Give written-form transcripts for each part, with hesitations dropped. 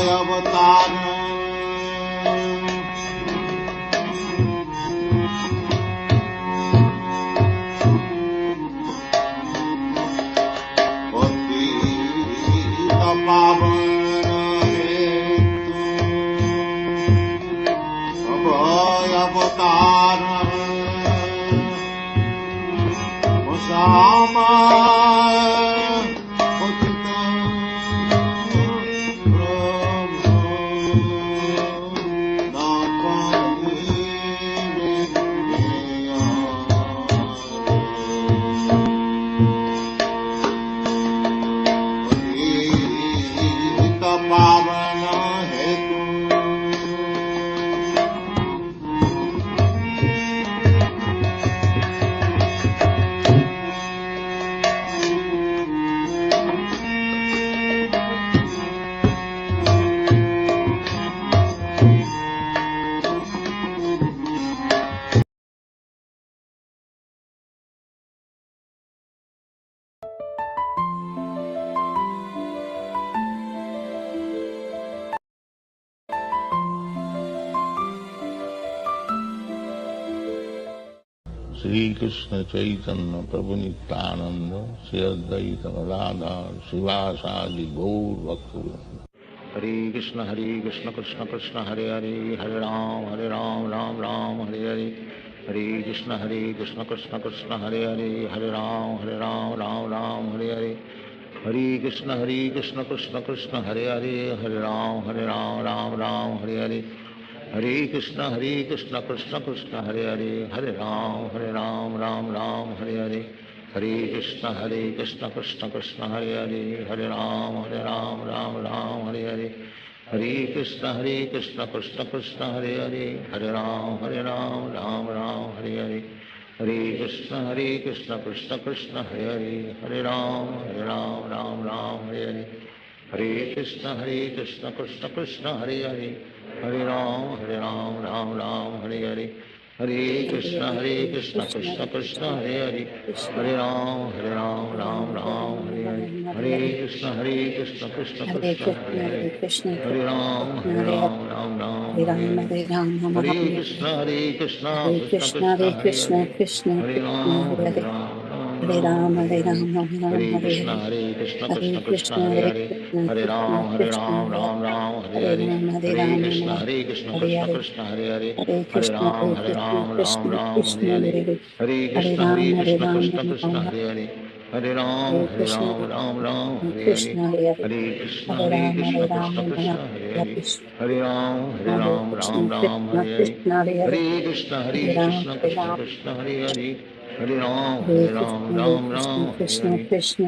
अवतार पावन अभय अवतार श्यामा पावन है श्री कृष्ण चैतन्य प्रभु नित्यानंद श्री अद्वैत गदाधर शिवासादि गौर भक्तवृंद। हरे कृष्ण कृष्ण कृष्ण हरे हरे हरे राम राम राम हरे हरे। हरे कृष्ण कृष्ण कृष्ण हरे हरे हरे राम राम हरे हरे। हरे कृष्ण कृष्ण कृष्ण हरे हरे हरे राम राम हरे हरे। हरे कृष्ण कृष्ण कृष्ण हरे हरे राम राम हरे हरे। हरे कृष्ण कृष्ण कृष्ण हरे हरे राम राम हरे हरे। हरे कृष्ण कृष्ण कृष्ण हरे राम राम हरे हरे। हरे कृष्ण कृष्ण हरे हरे राम राम हरे हरे। हरे कृष्ण कृष्ण कृष्ण हरे राम हरे हरे। हरे कृष्ण कृष्ण कृष्ण हरे राम हरे हरे। हरे कृष्ण कृष्ण कृष्ण हरे राम हरे हरे। हरे कृष्ण कृष्ण कृष्ण हरे राम हरे हरे। हरे कृष्ण कृष्ण हरे राम हरे हरे। हरे कृष्ण कृष्ण हरे राम हरे हरे। हरे कृष्ण कृष्ण हरे राम हरे हरे। हरे कृष्ण कृष्ण कृष्ण हरे राम हरे हरे। हरे कृष्ण कृष्ण कृष्ण हरे राम हरे हरे। हरे कृष्ण कृष्ण कृष्ण हरे राम हरे हरे। हरे कृष्ण कृष्ण कृष्ण हरे राम हरे हरे। हरे कृष्ण कृष्ण कृष्ण हरे राम हरे हरे। हरे कृष्ण कृष्ण कृष्ण हरे राम हरे हरे। हरे कृष्ण कृष्ण कृष्ण हरे राम हरे हरे। हरे कृष्ण कृष्ण हरे राम हरे हरे। हरे कृष्ण कृष्ण हरे राम हरे हरे। हरे कृष्ण कृष्ण हरे राम हरे हरे। हरे कृष्ण कृष्ण हरे राम हरे हरे। हरे कृष्ण कृष्ण हरे राम हरे हरे। हरे Krishna Krishna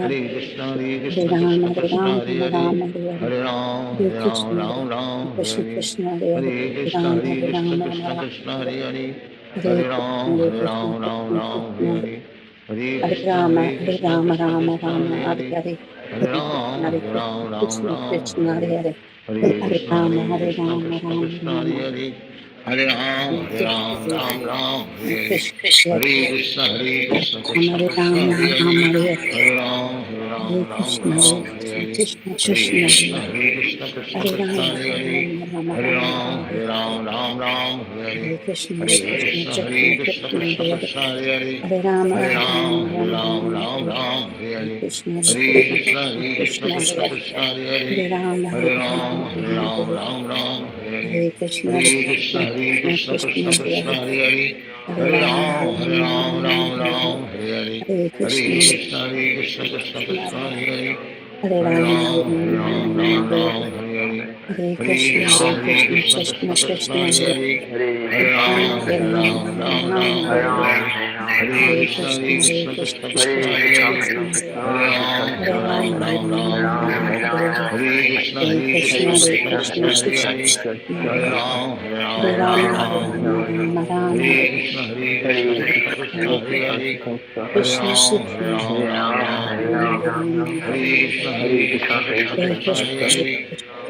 Hare Hare Krishna, Ram Hare Hare Ram, Hare. Hare Ram, Hare Ram Krishna Krishna Hare Krishna, Krishna Krishna, Krishna Hare Krishna, Hare Ram Ram, Hare Hare Ram, Hare Krishna Hare Krishna Krishna, Krishna Hare Krishna, Krishna Hare Krishna, Ram Hare Ram, Hare Ram Ram, Hare Hare. Hare Hare Ram, Krishna Hare Krishna Krishna, Krishna Hare Hare Krishna, Hare. Krishna Krishna, Hare Hare Ram, Ram Hare Ram, Ram Ram, Hare Krishna Hare Krishna, Krishna Hare Krishna Krishna, Krishna Hare Krishna, Hare.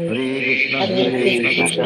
Hare Krishna Hare Hare Krishna Krishna, Krishna Hare Krishna Krishna, Hare Hare Krishna Krishna, Hare Hare Ram Hare Hare Ram Hare Ram Ram, Rama, Ram Hare Hare Rama, Hare Rama, Hare Hare Krishna Hare Krishna Krishna, Hare Krishna Krishna Hare Krishna, Krishna, Hare Hare Hare Krishna, Krishna Ram Hare Hare Ram Ram, Ram Hare Ram Ram, Hare Hare Hare Rama, Hare Rama, Krishna Hare Hare Krishna Krishna, Krishna Hare Hare Krishna Krishna, Hare Hare Krishna, Hare Krishna, Ram Hare Hare Krishna, Ram Ram, Ram Hare Ram Hare Ram, Hare Hare Rama, Hare Rama, Hare Rama, Krishna Rama, Hare Hare Hare Krishna Krishna, Krishna Hare Krishna Krishna, Hare Hare Hare Krishna, Hare Hare Krishna, Ram Hare Hare Ram Ram, Ram Hare Ram Ram, Hare Hare Hare Hare Rama, Hare Hare Krishna Hare Rama, Hare Krishna, Rama, Krishna Hare Krishna Hare Krishna, Krishna Hare Hare Hare Krishna, Hare Hare Hare Ram Krishna, Hare Ram, Ram Hare Krishna, Ram Ram, Ram Hare Hare Hare Hare Hare Hare Rama, Krishna Hare Hare Hare Krishna Rama, Krishna, Krishna Hare Rama, Krishna Krishna, Hare Hare Hare Hare Ram Hare Hare Ram Hare Ram Ram, Hare Ram Ram, Hare Hare Hare Krishna, Krishna Hare Krishna, Hare Krishna Hare Krishna, Krishna Hare Hare Krishna Krishna, Hare Rama, Hare Hare Rama, Hare Rama, Ram Hare Hare Hare Ram Ram, Ram Hare Ram Hare Ram, Hare Krishna, Krishna, Krishna, Hare Krishna, Krishna Hare Hare Hare Krishna Krishna, Krishna Hare Krishna Krishna, Hare Krishna Hare Krishna, Hare Ram Hare Hare Ram Ram, Hare Ram Hare Ram Krishna, Ram, Hare Hare Hare Hare Ram, Krishna, Krishna, Hare Krishna, Hare Krishna Krishna, Hare Hare Krishna Krishna, Krishna Krishna, Krishna Hare Hare Hare Ram, Hare Hare Ram, Ram Hare Hare Ram Ram Krishna, Hare Ram Hare Krishna, Hare Krishna, Hare Krishna, Hare Krishna, Krishna Hare Hare Hare Krishna, Rama, Krishna Hare Krishna Rama, Krishna Rama, Hare Hare Hare Hare Ram Hare Hare Hare Ram Ram, Krishna, Ram Hare Ram Hare Hare Krishna, Hare Krishna, Krishna, Hare Krishna, Hare Krishna, Hare Krishna Hare Hare Krishna Hare Ram, Krishna Hare Krishna, Ram, Krishna Rama, Hare Rama, Hare Rama, Hare Hare Ram Hare Hare Ram Krishna, Hare Ram Krishna, Krishna, Ram Hare Hare Krishna, Hare Hare Hare Ram, Hare Krishna Ram, Hare Krishna Rama, Krishna Rama, Krishna Hare Hare Hare Hare Krishna, Hare Hare Ram Krishna, Hare Hare Ram Krishna, Ram Hare Ram Ram, Hare Hare Hare Ram, Hare Krishna Hare Hare Krishna Krishna, Krishna Krishna Hare Krishna, Hare Krishna, Hare Ram Hare Hare Ram Ram, Hare Ram Ram, Ram Hare Hare Hare Krishna Hare Hare Krishna, Krishna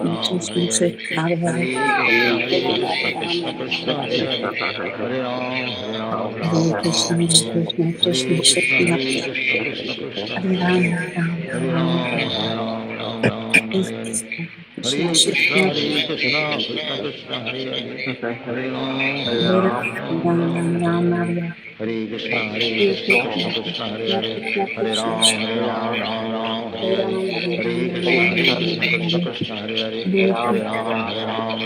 Krishna Krishna Hare Hare Krishna, Hare Hare Hare Ram, Ram Hare Ram Ram, Ram Hare Hare Ram, Hare Hare Krishna Hare Hare Krishna Krishna, Hare Krishna Krishna, Krishna Hare Hare Hare Hare Ram Hare Ram, Ram Ram Ram, Hare Hare. Hare Krishna, Krishna Krishna, Hare Hare. Hare Ram, Ram, Hare Hare. Hare Krishna, Krishna Krishna, Hare Hare. Hare Ram, Ram, Ram, Hare Hare. Hare Krishna, Krishna Krishna, Hare Hare. Hare Ram, Ram, Ram,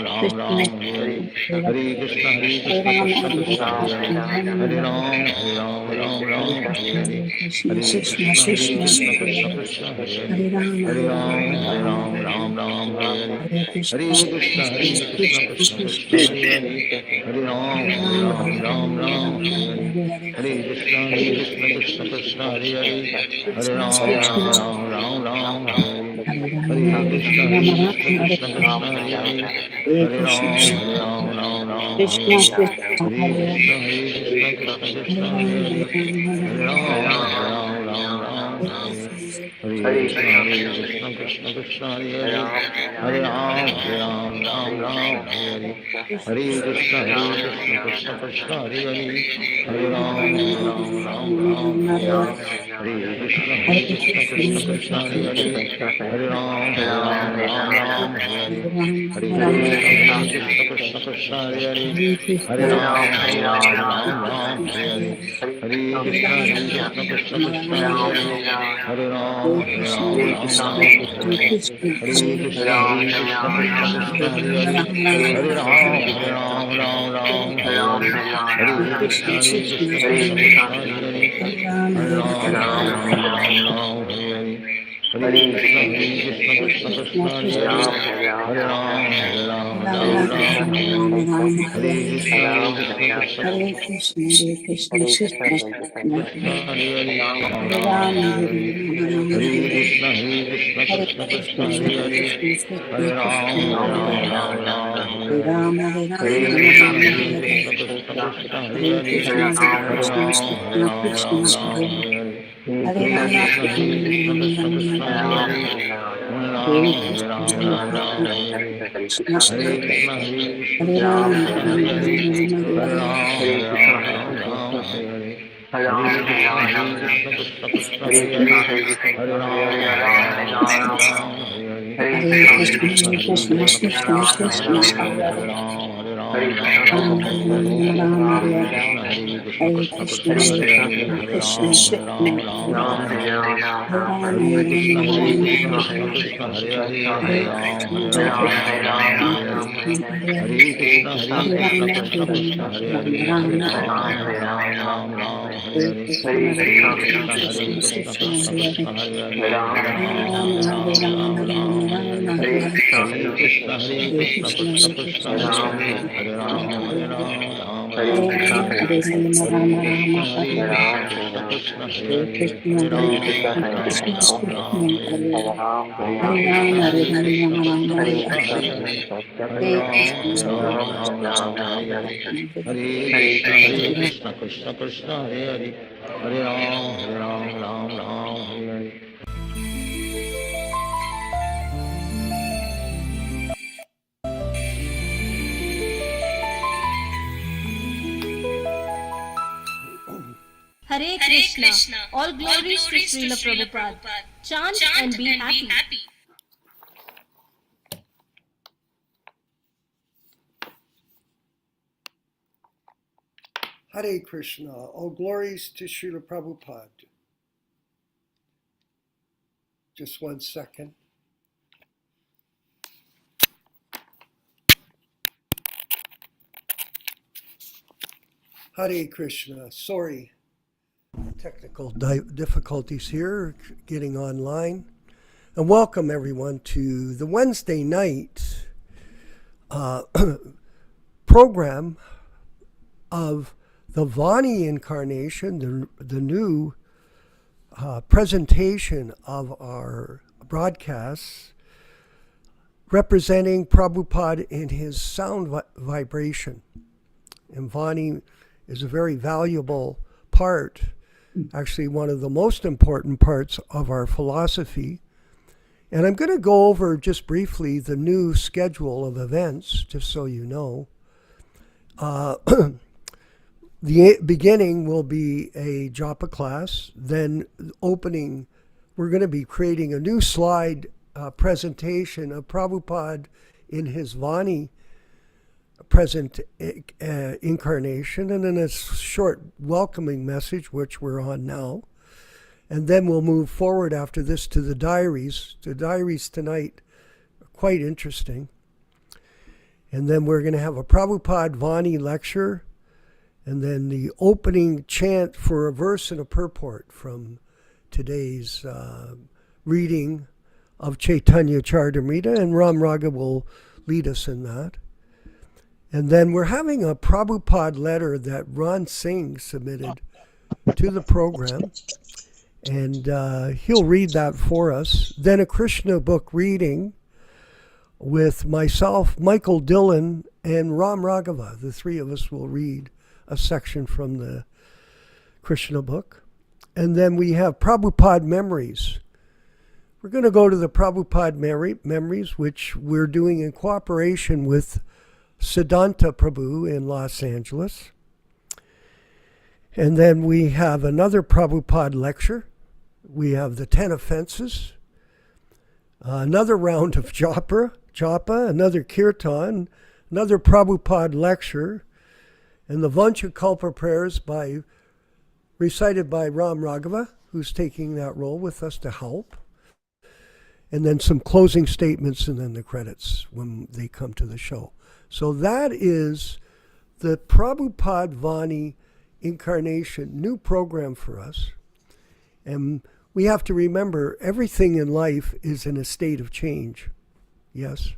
Hare Hare. Hare Krishna, Krishna Krishna, Hare Hare. Hare Ram, Ram, Ram, Hare Hare. Hare Krishna, Krishna Krishna, Hare Hare. Hare Ram, Ram, Hare Hare. Hare Krishna, Krishna Krishna, Hare Hare. Hare Ram, Ram, Hare Hare. Hare Krishna, Krishna Krishna, Hare Hare. Hare Ram, Hare Hare. Hare Krishna, Krishna Krishna, Hare Hare. Hare Ram, Hare Hare. Hare Krishna, Krishna Krishna, Hare Hare. Hare Ram, Hare Hare. Hare Krishna, Krishna Krishna, Hare Hare. Hare Ram, Hare Hare. Hare Krishna, Krishna Krishna, Hare Hare. Hare Ram, Hare Hare. Hare Krishna, Krishna Krishna, Hare Hare. Hare Ram, Hare Hare. Hare Krishna, Krishna Krishna, Hare Hare. Hare Ram, Hare Hare. Hare Krishna, Krishna Krishna, Hare Hare. Hare Ram, Hare Hare. Hare Krishna, Krishna Krishna, Hare Hare. Hare Ram, Hare Hare. Hare Krishna, Krishna Krishna, Hare Hare. Hare Ram, Hare Hare. Hare Krishna, Krishna Krishna, Hare Hare. Hare Ram, Hare Hare. Hare Krishna, Krishna Krishna, Hare Hare. Hare Hare. Hare Krishna, Krishna Krishna, Hare Hare. Hare Ram, Hare Hare. Hare Krishna, Krishna Krishna, Hare Hare. Hare Ram, Hare Hare. Hare Krishna, Krishna Krishna, Hare Hare. Hare Ram, Hare Hare. Hare Krishna, Krishna Krishna, Hare Hare. Hare Ram, Hare Hare. Hare Krishna, Krishna Krishna, Hare Hare. Hare Ram, Hare Hare. Hare Krishna, Krishna Krishna, Hare Hare. Hare Ram, Hare Hare. Hare Krishna, Krishna Krishna, Hare Hare. Hare Ram, Hare Hare. Hare Krishna, Krishna Krishna, Hare Hare. Hare Ram, Hare Hare. Hare Krishna, Krishna Krishna, Hare Hare. Hare Ram, Hare Hare. Hare Krishna, Krishna Krishna, Hare Hare. Hare Ram, Hare Hare. Hare Krishna, Krishna Krishna, Hare Hare. Hare Ram, Hare Hare. Hare Krishna, Krishna Krishna, Hare Hare. Hare Ram, Hare Hare. Hare Krishna, Krishna Krishna, Hare Hare. Hare Ram, Hare Hare. Hare Krishna, Krishna Krishna, Hare Hare. Hare Ram, Hare Hare. Hare Krishna, all glories to Srila Prabhupada. Chant and be happy. Hare Krishna, all glories to Srila Prabhupada. Just 1 second. Hare Krishna, sorry. Technical difficulties here, getting online. And welcome everyone to the Wednesday night program of the Vani incarnation, the new presentation of our broadcasts representing Prabhupada in his sound vibration. And Vani is a very valuable part, actually one of the most important parts of our philosophy. And I'm going to go over just briefly the new schedule of events, just so you know. The beginning will be a japa class, then opening, we're going to be creating a new slide presentation of Prabhupada in his Vani present incarnation, and then a short welcoming message, which we're on now. And then we'll move forward after this to the diaries. The diaries tonight are quite interesting. And then we're going to have a Prabhupada Vani lecture, and then the opening chant for a verse and a purport from today's reading of Chaitanya Charitamrita, and Ram Raga will lead us in that. And then we're having a Prabhupada letter that Ron Singh submitted to the program, and he'll read that for us. Then a Krishna book reading with myself, Michael Dillon, and Ram Raghava. The three of us will read a section from the Krishna book. And then we have Prabhupada Memories. We're going to go to the Prabhupada Memories, which we're doing in cooperation with Siddhanta Prabhu in Los Angeles. And then we have another Prabhupada lecture. We have the 10 offenses, another round of japa, another kirtan, another Prabhupada lecture, and the Vanchakalpa prayers recited by Ram Raghava, who's taking that role with us to help. And then some closing statements, and then the credits when they come to the show. So that is the Prabhupada Vani incarnation, new program for us. And we have to remember everything in life is in a state of change. Yes,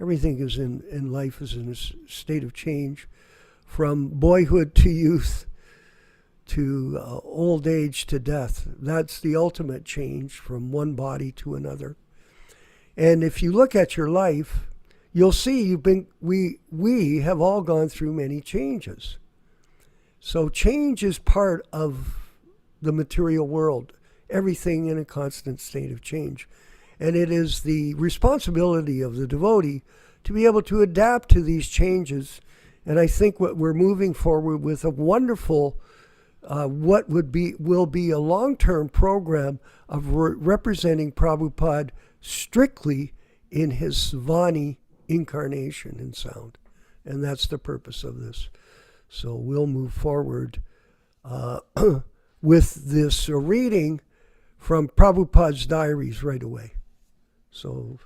everything is in life is in a state of change, from boyhood to youth to old age to death. That's the ultimate change from one body to another. And if you look at your life, you'll see we have all gone through many changes. So change is part of the material world, everything in a constant state of change. And it is the responsibility of the devotee to be able to adapt to these changes. And I think what we're moving forward with a wonderful, will be a long-term program of representing Prabhupada strictly in his Vani incarnation in sound. And that's the purpose of this. So we'll move forward with this reading from Prabhupada's diaries right away. So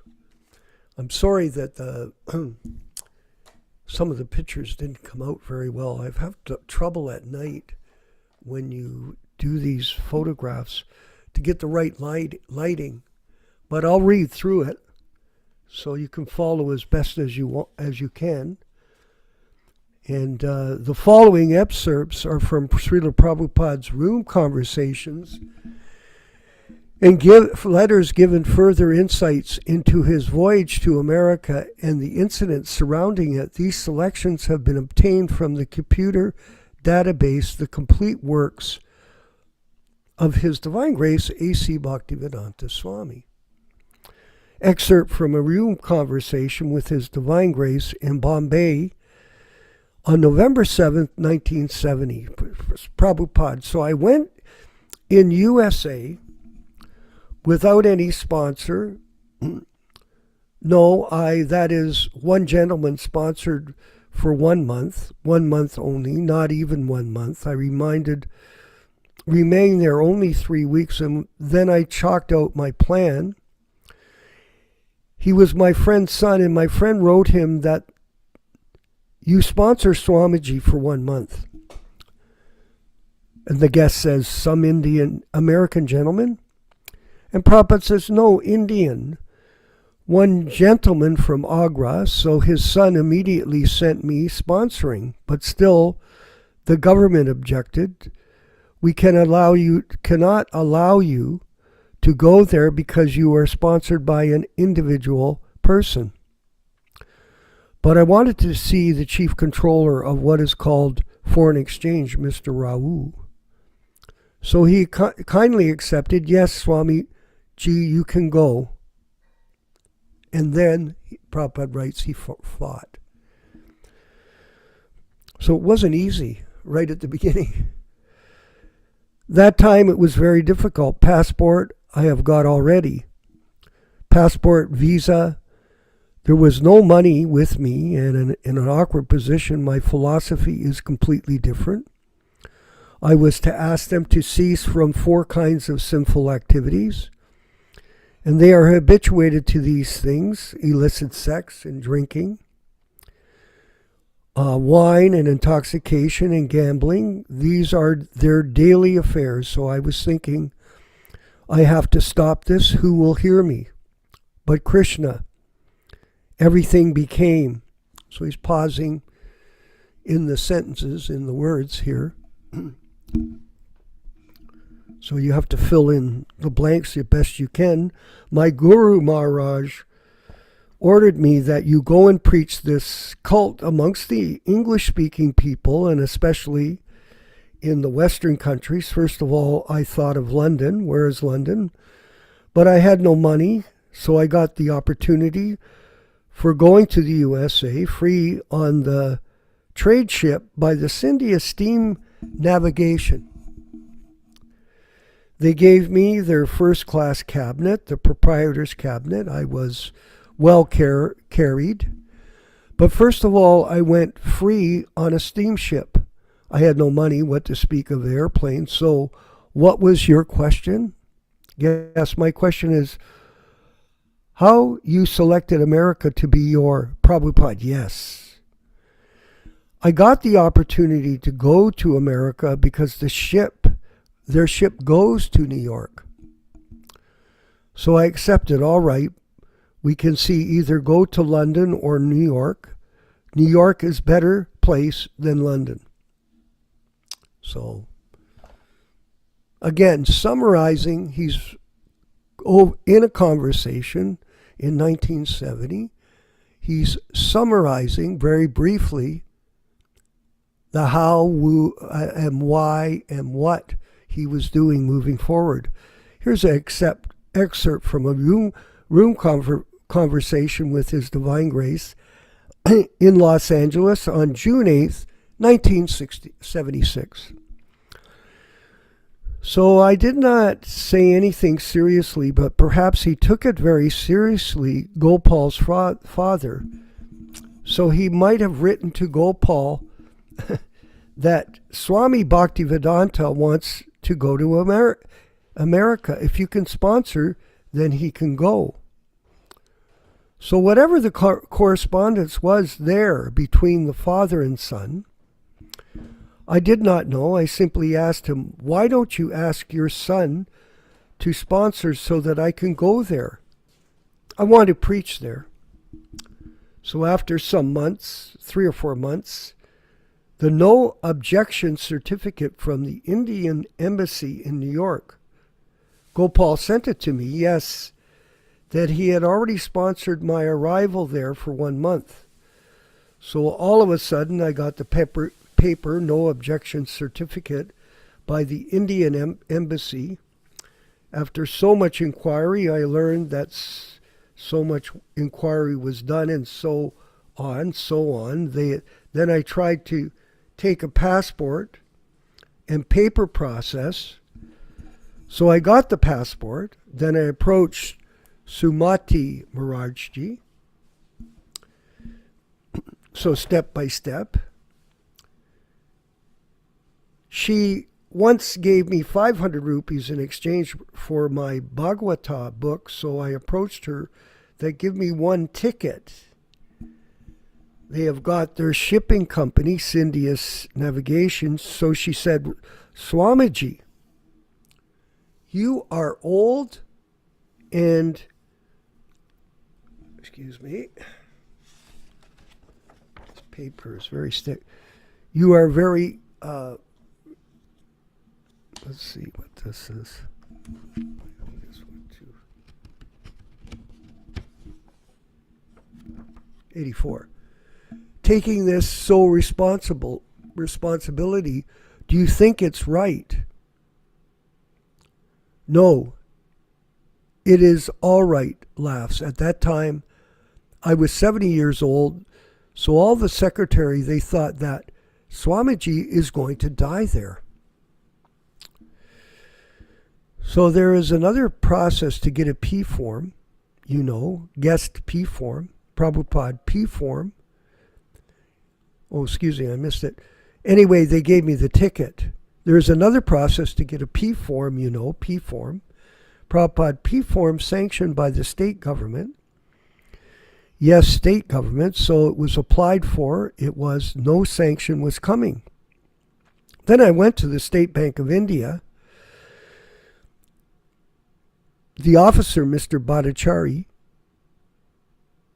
I'm sorry that some of the pictures didn't come out very well. I've had trouble at night when you do these photographs to get the right lighting. But I'll read through it so you can follow as best as you can. And the following excerpts are from Srila Prabhupada's room conversations and letters given further insights into his voyage to America and the incidents surrounding it. These selections have been obtained from the computer database, The Complete Works of His Divine Grace, A.C. Bhaktivedanta Swami. Excerpt from a room conversation with His Divine Grace in Bombay on November 7th, 1970. Prabhupada. So I went in USA without any sponsor. No, that is one gentleman sponsored for 1 month only, not even 1 month. I remained there only 3 weeks, and then I chalked out my plan. He was my friend's son, and my friend wrote him that you sponsor Swamiji for 1 month. And the guest says, some American gentleman? And Prabhupada says, no, Indian. One gentleman from Agra, so his son immediately sent me sponsoring. But still, the government objected. We cannot allow you to go there because you are sponsored by an individual person. But I wanted to see the chief controller of what is called foreign exchange, Mr. Rao. So he kindly accepted, yes, Swami Ji, you can go. And then, Prabhupada writes, he fought. So it wasn't easy right at the beginning. That time it was very difficult. Passport, I have got already. passport, visa. There was no money with me, and in an awkward position. My philosophy is completely different. I was to ask them to cease from 4 kinds of sinful activities, and they are habituated to these things: illicit sex and drinking, wine and intoxication and gambling. These are their daily affairs. So I was thinking, I have to stop this. Who will hear me? But Krishna, everything became. So he's pausing in the sentences, in the words here. So you have to fill in the blanks the best you can. My Guru Maharaj ordered me that you go and preach this cult amongst the English-speaking people, and especially in the Western countries. First of all, I thought of London. Where is London? But I had no money, so I got the opportunity for going to the USA free on the trade ship by the India Steam Navigation. They gave me their first-class cabinet, the proprietor's cabinet. I was well carried. But first of all, I went free on a steamship. I had no money, what to speak of the airplane. So what was your question? Yes, my question is, how you selected America to be your Prabhupada? Yes. I got the opportunity to go to America because their ship goes to New York. So I accepted, all right, we can see either go to London or New York. New York is better place than London. So, again, summarizing, he's in a conversation in 1970. He's summarizing very briefly the how, who, and why, and what he was doing moving forward. Here's an excerpt from a room conversation with His Divine Grace in Los Angeles on June 8th, 1976. So I did not say anything seriously, but perhaps he took it very seriously, Gopal's father. So he might have written to Gopal that Swami Bhaktivedanta wants to go to America. If you can sponsor, then he can go. So whatever the correspondence was there between the father and son, I did not know. I simply asked him, why don't you ask your son to sponsor so that I can go there? I want to preach there. So after some months, 3 or 4 months, the no objection certificate from the Indian Embassy in New York, Gopal sent it to me, yes, that he had already sponsored my arrival there for 1 month. So all of a sudden I got the paper no objection certificate by the Indian Embassy. After so much inquiry, I learned that so much inquiry was done, and so on. Then I tried to take a passport and paper process. So I got the passport. Then I approached Sumati Maharajji. So step by step. She once gave me 500 rupees in exchange for my Bhagavata book, so I approached her that give me 1 ticket. They have got their shipping company, India's Navigation. So she said, Swamiji, you are old and, excuse me, this paper is very thick. You are very, let's see what this is. 84. Taking this so responsibility, do you think it's right? No, it is all right, laughs. At that time, I was 70 years old, so all the secretary, they thought that Swamiji is going to die there. So there is another process to get a P form. guest P form, Prabhupada P form. Oh, excuse me, I missed it. Anyway, they gave me the ticket. There's another process to get a P form, P form. Prabhupada P form sanctioned by the state government. Yes, state government. So it was applied for. It was, no sanction was coming. Then I went to the State Bank of India. The officer, Mr. Bhattacharya,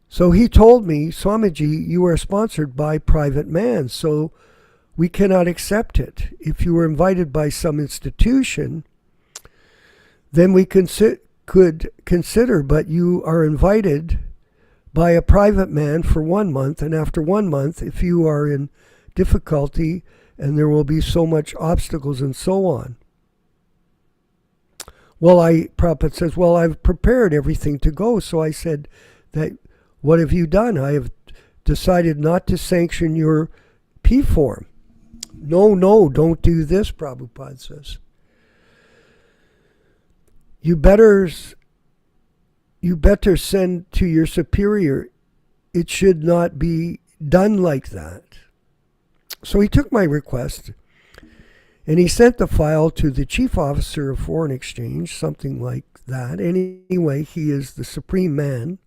so he told me, Swamiji, you are sponsored by private man, so we cannot accept it. If you were invited by some institution, then we could consider, but you are invited by a private man for 1 month, and after 1 month, if you are in difficulty and there will be so much obstacles and so on. Well, Prabhupada says, well, I've prepared everything to go. So I said, what have you done? I have decided not to sanction your P form. No, don't do this, Prabhupada says. You better send to your superior. It should not be done like that. So he took my request and he sent the file to the chief officer of foreign exchange, something like that. Anyway, he is the supreme man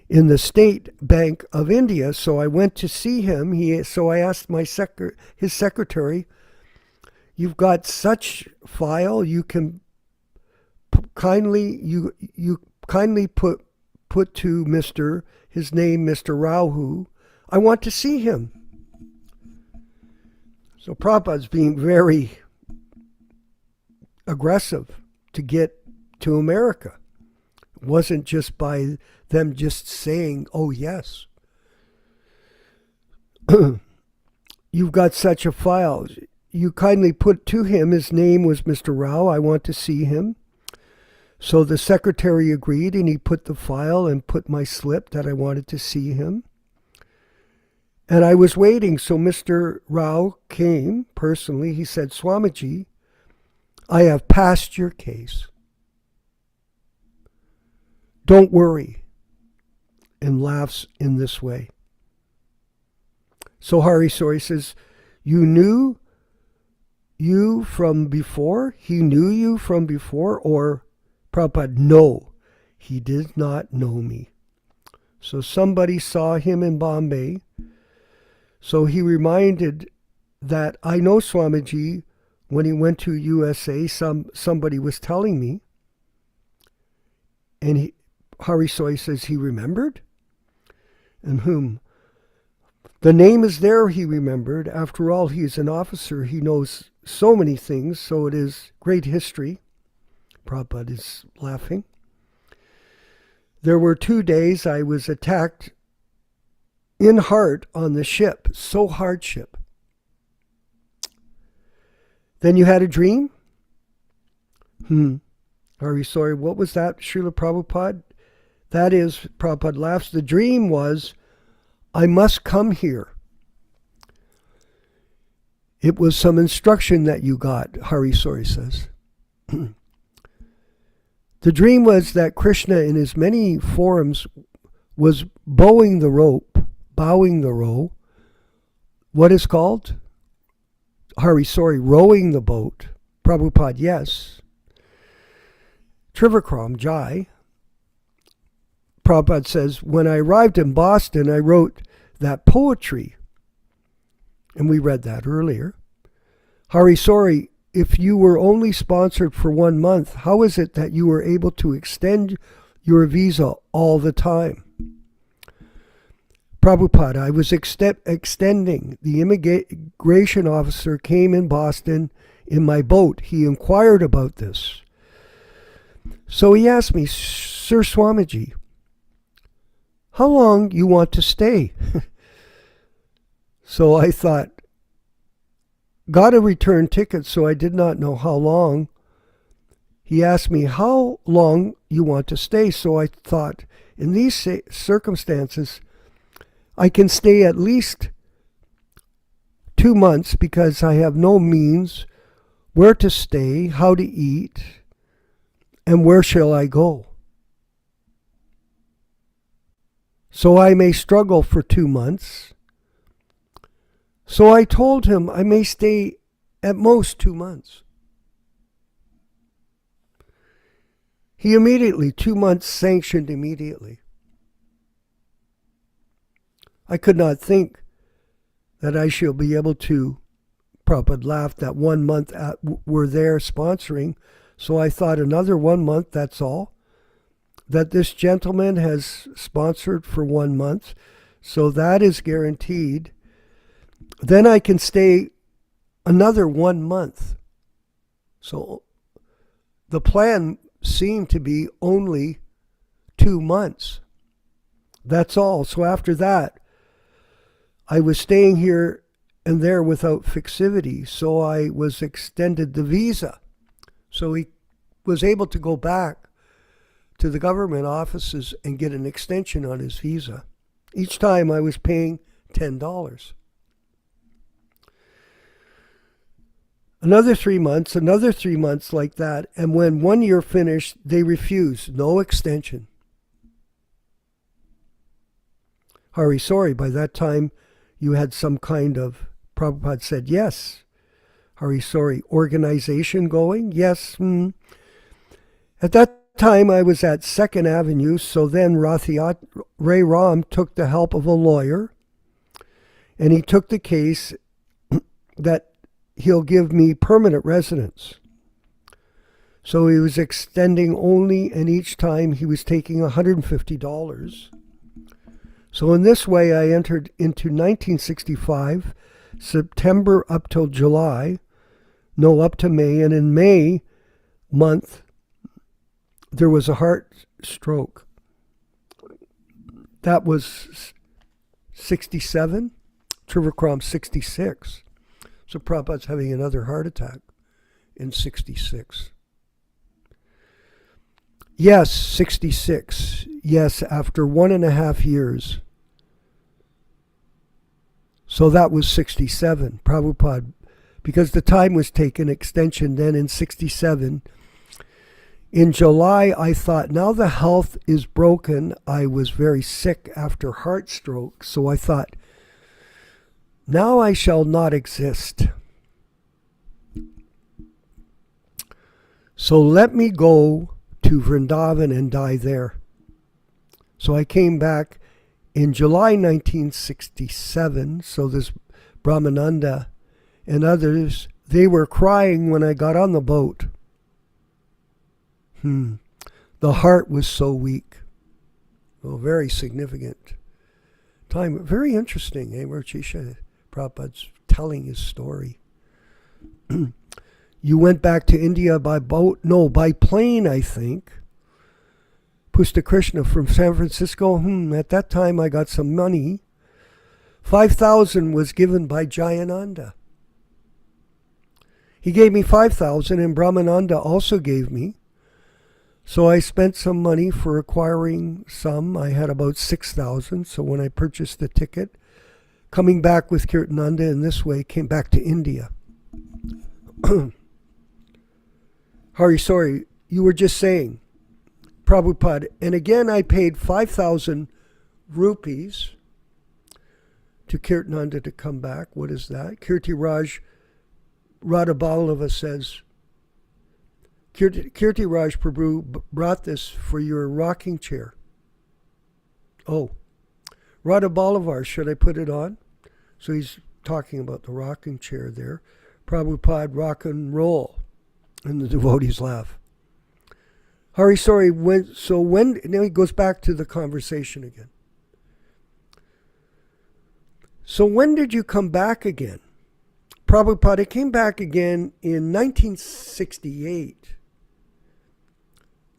in the State Bank of India. So I went to see him. So I asked his secretary, you've got such file, you can kindly put to his name, Mr. Rauhu. I want to see him. So Prabhupada's being very aggressive to get to America. It wasn't just by them just saying, oh yes. You've got such a file. You kindly put to him, his name was Mr. Rao, I want to see him. So the secretary agreed and he put the file and put my slip that I wanted to see him. And I was waiting, so Mr. Rao came personally. He said, Swamiji, I have passed your case. Don't worry. And laughs in this way. So Hari Sori says, you knew you from before? He knew you from before? Or Prabhupada, no, he did not know me. So somebody saw him in Bombay. So he reminded that I know Swamiji, when he went to USA, somebody was telling me. And Hari Soy says he remembered. And whom? The name is there, he remembered. After all, he is an officer. He knows so many things, so it is great history. Prabhupada is laughing. There were 2 days I was attacked in heart on the ship, so hardship. Then you had a dream? Are you sorry? What was that, Srila Prabhupada? That is, Prabhupada laughs, the dream was, I must come here. It was some instruction that you got, Hari Sori says. The dream was that Krishna in his many forms was bowing the rope, what is called? Hari Sori, rowing the boat. Prabhupada, yes. Trivikram Jai. Prabhupada says, when I arrived in Boston, I wrote that poetry. And we read that earlier. Hari Sori, if you were only sponsored for 1 month, how is it that you were able to extend your visa all the time? Prabhupada, I was extending. The immigration officer came in Boston in my boat. He inquired about this. So he asked me, Sir Swamiji, how long you want to stay? So I thought, got a return ticket, so I did not know how long. He asked me, how long you want to stay? So I thought, in these circumstances, I can stay at least 2 months because I have no means where to stay, how to eat, and where shall I go? so I may struggle for 2 months. So I told him I may stay at most 2 months. He immediately, 2 months sanctioned immediately. I could not think that I shall be able to. Prabhupada laughed that 1 month we're there sponsoring. So I thought another 1 month, that's all. That this gentleman has sponsored for 1 month. So that is guaranteed. Then I can stay another 1 month. So the plan seemed to be only 2 months. That's all. So after that, I was staying here and there without fixivity. So I was extended the visa. So he was able to go back to the government offices and get an extension on his visa. Each time I was paying $10. Another 3 months like that. And when 1 year finished, they refused. No extension. Hari, sorry, by that time you had some kind of, Prabhupada said, yes. Hari, sorry, organization going? Yes. At that time I was at 2nd Avenue, so then Ray Ram took the help of a lawyer, and he took the case that he'll give me permanent residence. So he was extending only, and each time he was taking $150. So in this way I entered into 1965, September up till July, no, up to May, and in May month there was a heart stroke. That was 67, Trivakram 66. So Prabhupada's having another heart attack in 66. Yes, 66. Yes, after 1.5 years. So that was 67. Prabhupada, because the time was taken, extension then in 67. In July, I thought, now the health is broken. I was very sick after heart stroke. So I thought, now I shall not exist. So let me go to Vrindavan and die there. So I came back in July 1967. So this Brahmananda and others, they were crying when I got on the boat. The heart was so weak. Well, very significant time. Very interesting, eh, Murchisha? Prabhupada's telling his story. You went back to India by boat? No, by plane, I think. Pusta Krishna from San Francisco. At that time, I got some money. 5,000 was given by Jayananda. He gave me 5,000, and Brahmananda also gave me. So I spent some money for acquiring some. I had about 6,000. So when I purchased the ticket, coming back with Kirtananda in this way, came back to India. Hari, sorry, you were just saying, Prabhupada, and again I paid 5,000 rupees to Kirtananda to come back. What is that? Kirti Raj Radhabalava says, Kirti Raj Prabhu brought this for your rocking chair. Oh, Radha Balavar, should I put it on? So he's talking about the rocking chair there. Prabhupada rock and roll. And the devotees laugh. Hari, sorry, now he goes back to the conversation again. So when did you come back again? Prabhupada came back again in 1968.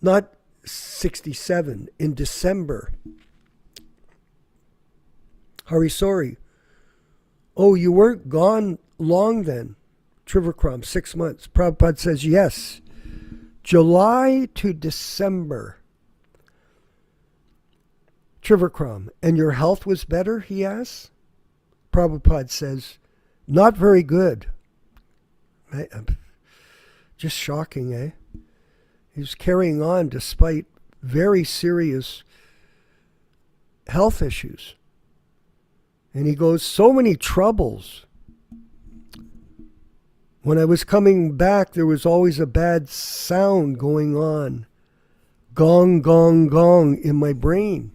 Not 67, in December. Hari, sorry. Oh, you weren't gone long then. Trivakram, 6 months. Prabhupada says, yes. July to December. Trivakram, and your health was better, he asks. Prabhupada says, not very good. Just shocking, eh? He was carrying on despite very serious health issues. And he goes, so many troubles. When I was coming back, there was always a bad sound going on. Gong, gong, gong in my brain.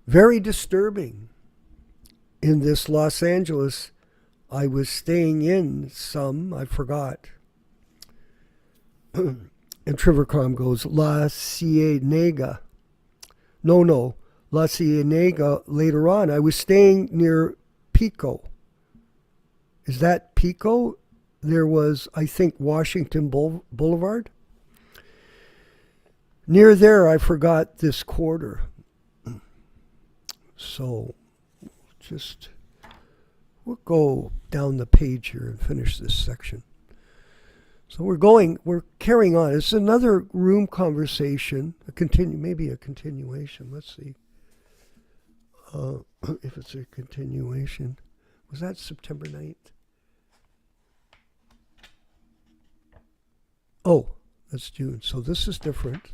Very disturbing. In this Los Angeles, I was staying in I forgot. And Trivercom goes, La Cienega. No, La Cienega later on. I was staying near Pico. Is that Pico? There was, I think, Washington Boulevard. Near there, I forgot this quarter. So, we'll go down the page here and finish this section. So we're carrying on. It's another room conversation, maybe a continuation. Let's see if it's a continuation. Was that September 9th? Oh, that's June. So this is different.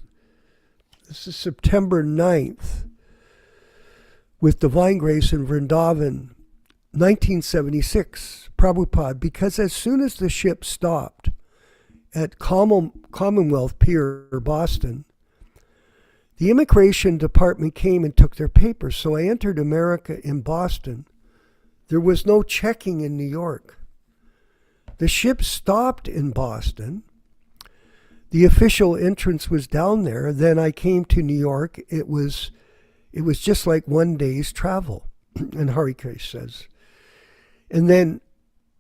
This is September 9th with Divine Grace in Vrindavan, 1976, Prabhupada, because as soon as the ship stopped at Commonwealth Pier, Boston, the immigration department came and took their papers. So I entered America in Boston. There was no checking in New York. The ship stopped in Boston. The official entrance was down there. Then I came to New York. It was just like one day's travel, and Harikesh says. And then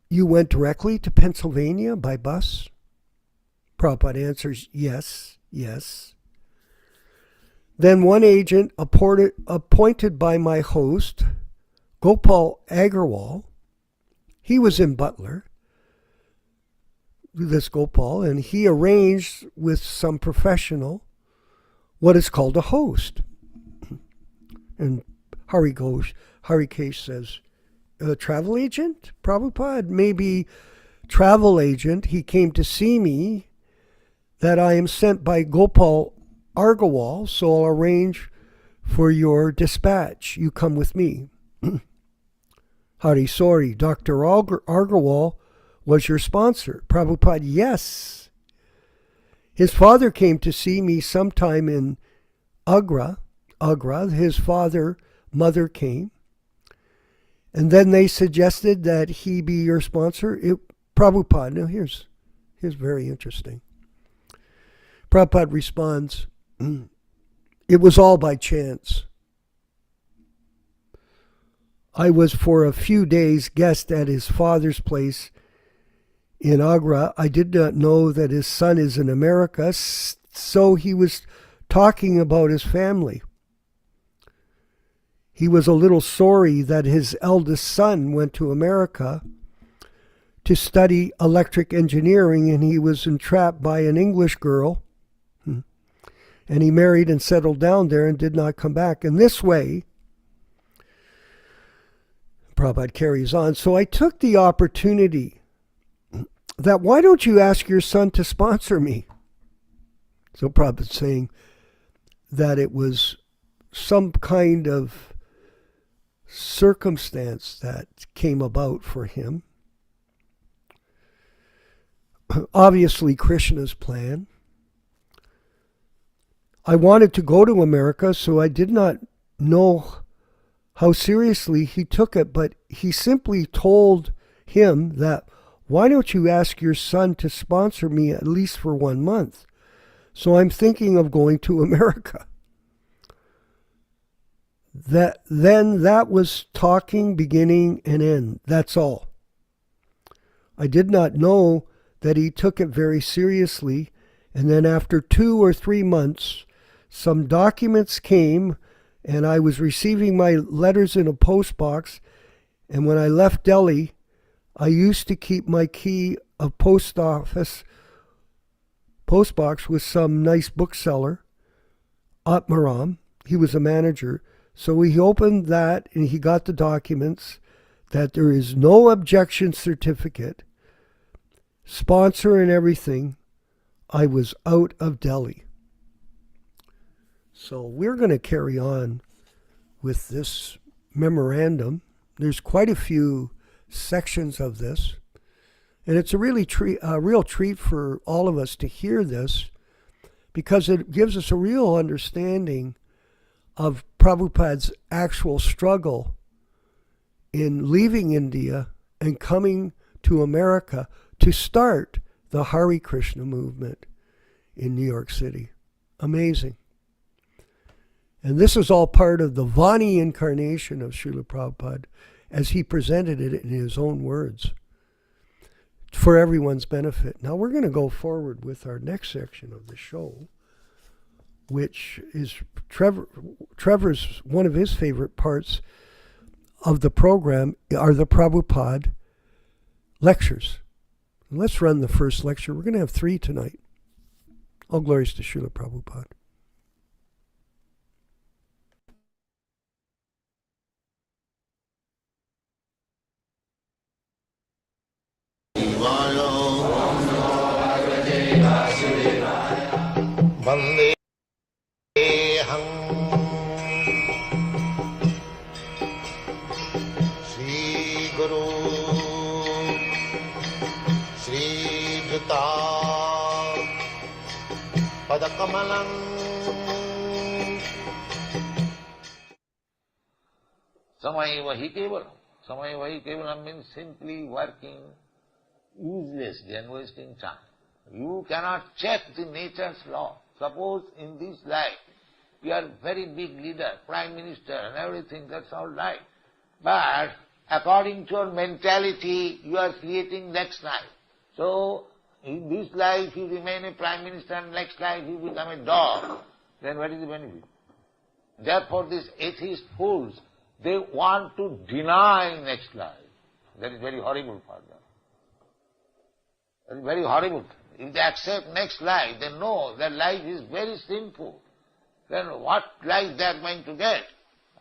you went directly to Pennsylvania by bus? Prabhupada answers, yes. Then one agent appointed by my host, Gopal Agarwal, he was in Butler, this Gopal, and he arranged with some professional what is called a host. And Harikesh says, a travel agent? Prabhupada, maybe travel agent. He came to see me that I am sent by Gopal Agarwal, so I'll arrange for your dispatch. You come with me. Hari, sorry, Dr. Agarwal was your sponsor. Prabhupada, yes. His father came to see me sometime in Agra. His mother came. And then they suggested that he be your sponsor. Prabhupada, now here's very interesting. Prabhupada responds, it was all by chance. I was for a few days guest at his father's place in Agra. I did not know that his son is in America, so he was talking about his family. He was a little sorry that his eldest son went to America to study electric engineering, and he was entrapped by an English girl. And he married and settled down there and did not come back. And this way, Prabhupada carries on. So I took the opportunity that why don't you ask your son to sponsor me? So Prabhupada's saying that it was some kind of circumstance that came about for him. Obviously, Krishna's plan. I wanted to go to America, so I did not know how seriously he took it, but he simply told him that, why don't you ask your son to sponsor me at least for 1 month? So I'm thinking of going to America. That was talking, beginning, and end. That's all. I did not know that he took it very seriously, and then after 2 or 3 months, some documents came, and I was receiving my letters in a post box, and when I left Delhi, I used to keep my key of post box with some nice bookseller, Atmaram. He was a manager. So he opened that and he got the documents that there is no objection certificate, sponsor and everything. I was out of Delhi. So we're going to carry on with this memorandum. There's quite a few sections of this, and it's a real treat for all of us to hear this, because it gives us a real understanding of Prabhupada's actual struggle in leaving India and coming to America to start the Hare Krishna movement in New York City. Amazing. And this is all part of the Vani incarnation of Srila Prabhupada as he presented it in his own words for everyone's benefit. Now we're going to go forward with our next section of the show, which is Trevor's, one of his favorite parts of the program are the Prabhupada lectures. Let's run the first lecture. We're going to have 3 tonight. All glories to Srila Prabhupada. Vandeham Sri Guru Sri Juta Padakamalam. Samayeva hi kevalam. Samayeva hi kevalam means simply working uselessly and wasting time. You cannot check the nature's law. Suppose in this life you are very big leader, prime minister and everything, that's all right. But according to your mentality, you are creating next life. So in this life you remain a prime minister and next life you become a dog. Then what is the benefit? Therefore these atheist fools, they want to deny next life. That is very horrible for them. That is very horrible. If they accept next life, they know that life is very sinful. Then what life they are going to get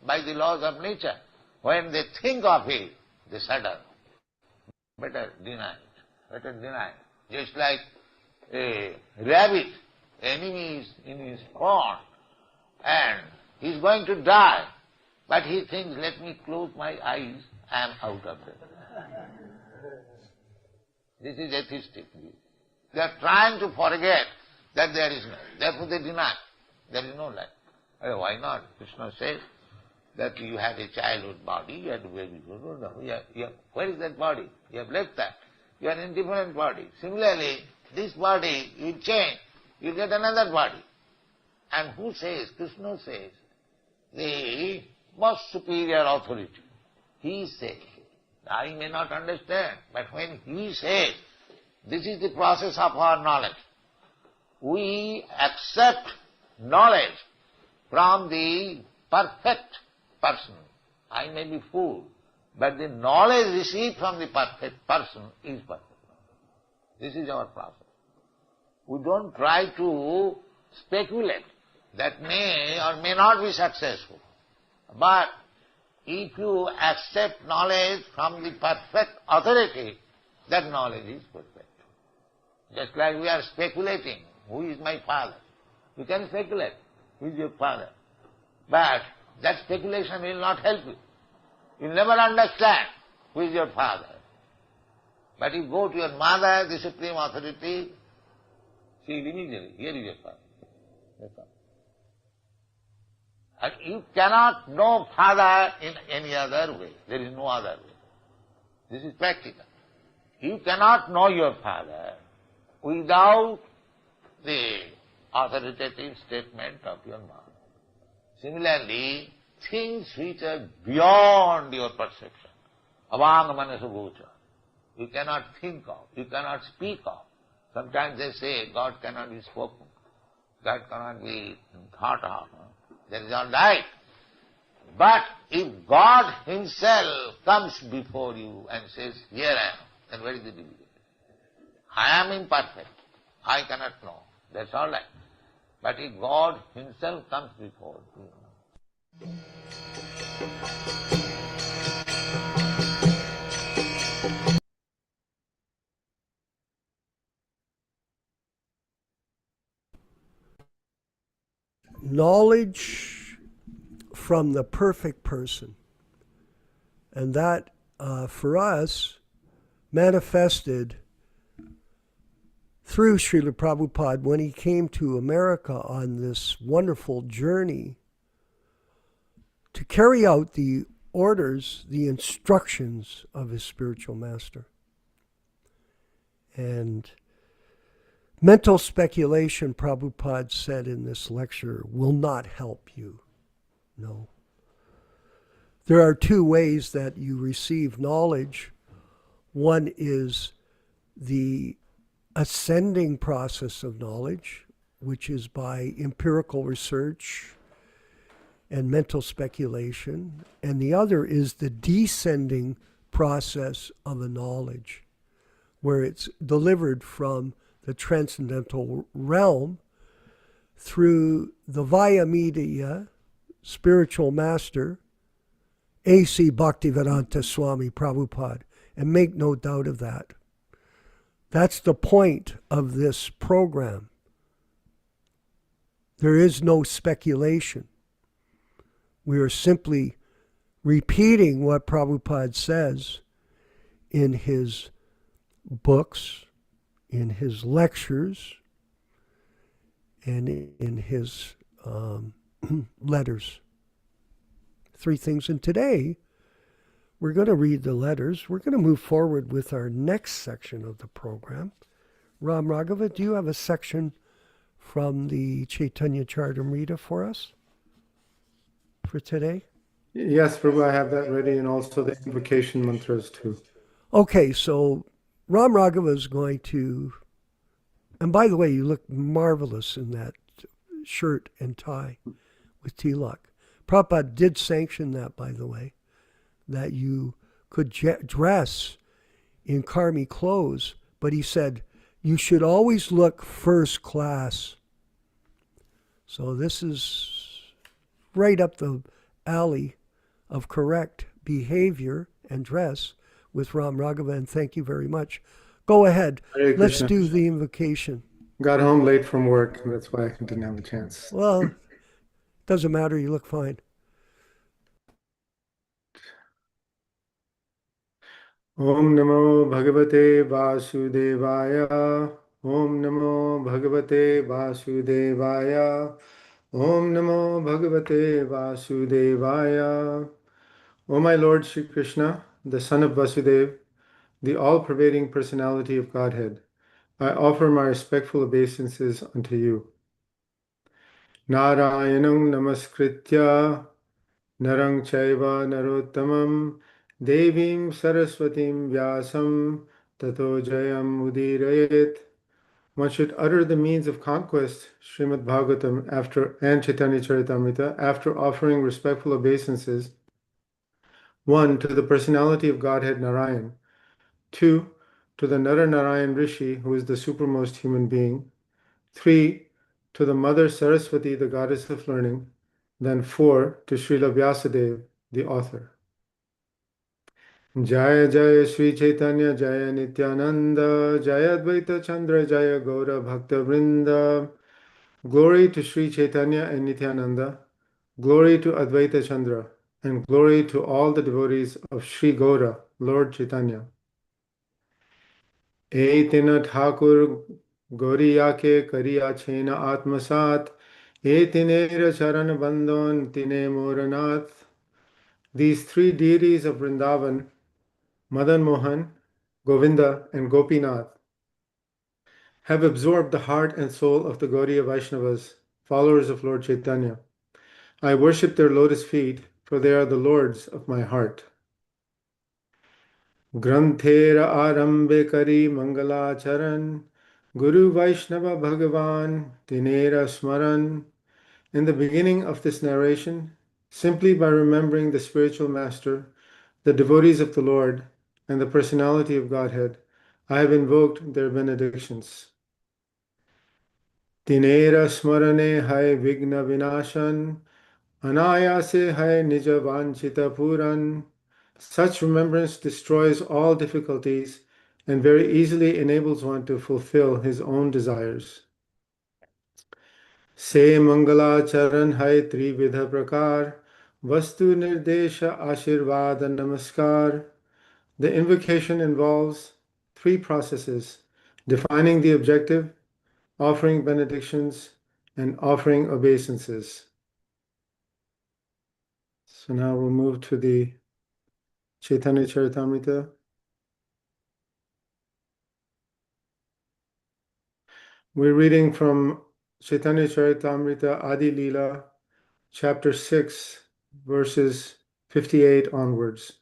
by the laws of nature? When they think of it, they shudder. Better deny it. Better deny it. Just like a rabbit, enemy is in his pond and he is going to die, but he thinks, let me close my eyes, I am out of it. This is atheistic view. They are trying to forget that there is no. Therefore they deny. There is no life. Why not? Krishna says that you had a childhood body, you had a baby. Where is that body? You have left that. You are in different body. Similarly, this body you change, you get another body. And who says? Krishna says, the most superior authority. He says. I may not understand, but when he says, this is the process of our knowledge. We accept knowledge from the perfect person. I may be fool, but the knowledge received from the perfect person is perfect. This is our process. We don't try to speculate that may or may not be successful. But if you accept knowledge from the perfect authority, that knowledge is perfect. Just like we are speculating, who is my father? You can speculate, who is your father? But that speculation will not help you. You will never understand who is your father. But you go to your mother, the supreme authority, she will immediately, here is your father. That's all. And you cannot know father in any other way. There is no other way. This is practical. You cannot know your father without the authoritative statement of your mother. Similarly, things which are beyond your perception, avang manasa gocha, you cannot think of, you cannot speak of. Sometimes they say God cannot be spoken, God cannot be thought of. That is all right. But if God himself comes before you and says, here I am, then where is the difficulty? I am imperfect. I cannot know. That's all right. But if God himself comes before you, knowledge from the perfect person. And that, for us, manifested through Srila Prabhupada when he came to America on this wonderful journey to carry out the orders, the instructions of his spiritual master. And mental speculation, Prabhupada said in this lecture, will not help you. No. There are two ways that you receive knowledge. One is the ascending process of knowledge, which is by empirical research and mental speculation. And the other is the descending process of a knowledge, where it's delivered from the transcendental realm through the via media spiritual master, A.C. Bhaktivedanta Swami Prabhupada. And make no doubt of that. That's the point of this program. There is no speculation. We are simply repeating what Prabhupada says in his books, in his lectures, and in his letters. Three things. And today, we're going to read the letters. We're going to move forward with our next section of the program. Ram Raghava, do you have a section from the Chaitanya Charitamrita for us for today? Yes, Prabhu, I have that ready, and also the invocation mantras too. Okay, so Ram Raghava is going to, and by the way, you look marvelous in that shirt and tie with tilak. Prabhupada did sanction that, by the way, that you could dress in karmi clothes, but he said you should always look first class. So this is right up the alley of correct behavior and dress with Ram Raghava, and thank you very much. Go ahead. Hare Let's Krishna. do the invocation. Got home late from work, and that's why I didn't have a chance. Well, doesn't matter. You look fine. Om Namo Bhagavate Vasudevaya. Om Namo Bhagavate Vasudevaya. Om Namo Bhagavate Vasudevaya. O my Lord Sri Krishna, the son of Vasudeva, the all-pervading personality of Godhead, I offer my respectful obeisances unto you. Narayanam namaskritya narang chaiva narottamam devim saraswatim vyasam tato jayam udirayet. One should utter the means of conquest, Srimad Bhagavatam, and Chaitanya Charitamrita, after offering respectful obeisances. 1. To the personality of Godhead Narayan. 2. To the Nara Narayan Rishi, who is the supermost human being. 3. To the Mother Saraswati, the goddess of learning. Then 4. To Srila Vyasadeva, the author. Jaya Jaya Sri Chaitanya Jaya Nityananda Jaya Advaita Chandra Jaya Gaura Bhakta Vrinda. Glory to Sri Chaitanya and Nityananda. Glory to Advaita Chandra. And glory to all the devotees of Sri Gaura, Lord Chaitanya. Etina Thakur Gauriyake Kariya Chena Atmasat Etinera Charan Bandhan Tine Moranath. These three deities of Vrindavan, Madan Mohan, Govinda, and Gopinath, have absorbed the heart and soul of the Gaudiya Vaishnavas, followers of Lord Chaitanya. I worship their lotus feet, for they are the lords of my heart. Granthera arambe kari mangala charan, Guru Vaishnava Bhagavan, Tinera Smaran. In the beginning of this narration, simply by remembering the spiritual master, the devotees of the Lord, and the personality of Godhead, I have invoked their benedictions. Tinera Smarane Hai Vigna Vinashan, Anayase Hai Nija Vanchita Puran. Such remembrance destroys all difficulties and very easily enables one to fulfill his own desires. से मंगलाचरण है त्रिविध प्रकार वस्तु निर्देश आशीर्वाद नमस्कार. The invocation involves three processes: defining the objective, offering benedictions, and offering obeisances. So now we'll move to the Chaitanya Charitamrita. We're reading from Chaitanya Charitamrita Adi Leela, chapter 6, verses 58 onwards.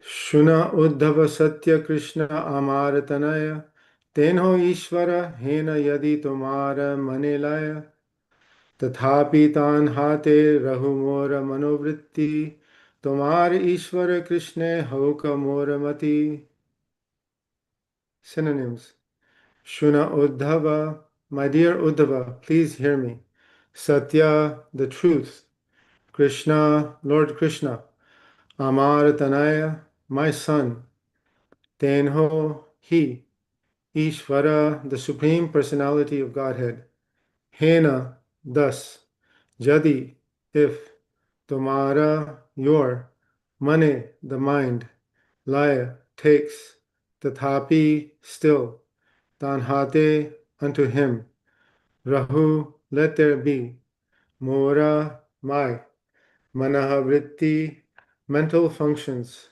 Shuna Uddhava Satya Krishna Amar Tanaya Tenho Ishvara Hena Yadi Tumara Manelaya Tathapi Tan Hate Rahumora Manovritti Tomar Ishvara Krishna Hoka Mora Mati. Synonyms: Shuna Uddhava, my dear Uddhava, please hear me. Satya, the truth. Krishna, Lord Krishna. Amar Tanaya, my son. Tenho, he. Ishvara, the Supreme Personality of Godhead. Hena, thus. Jadi, if. Tomara, your. Mane, the mind. Laya, takes. Tathapi, still. Tanhate, unto him. Rahu, let there be. Mora, my. Manaha vritti, mental functions.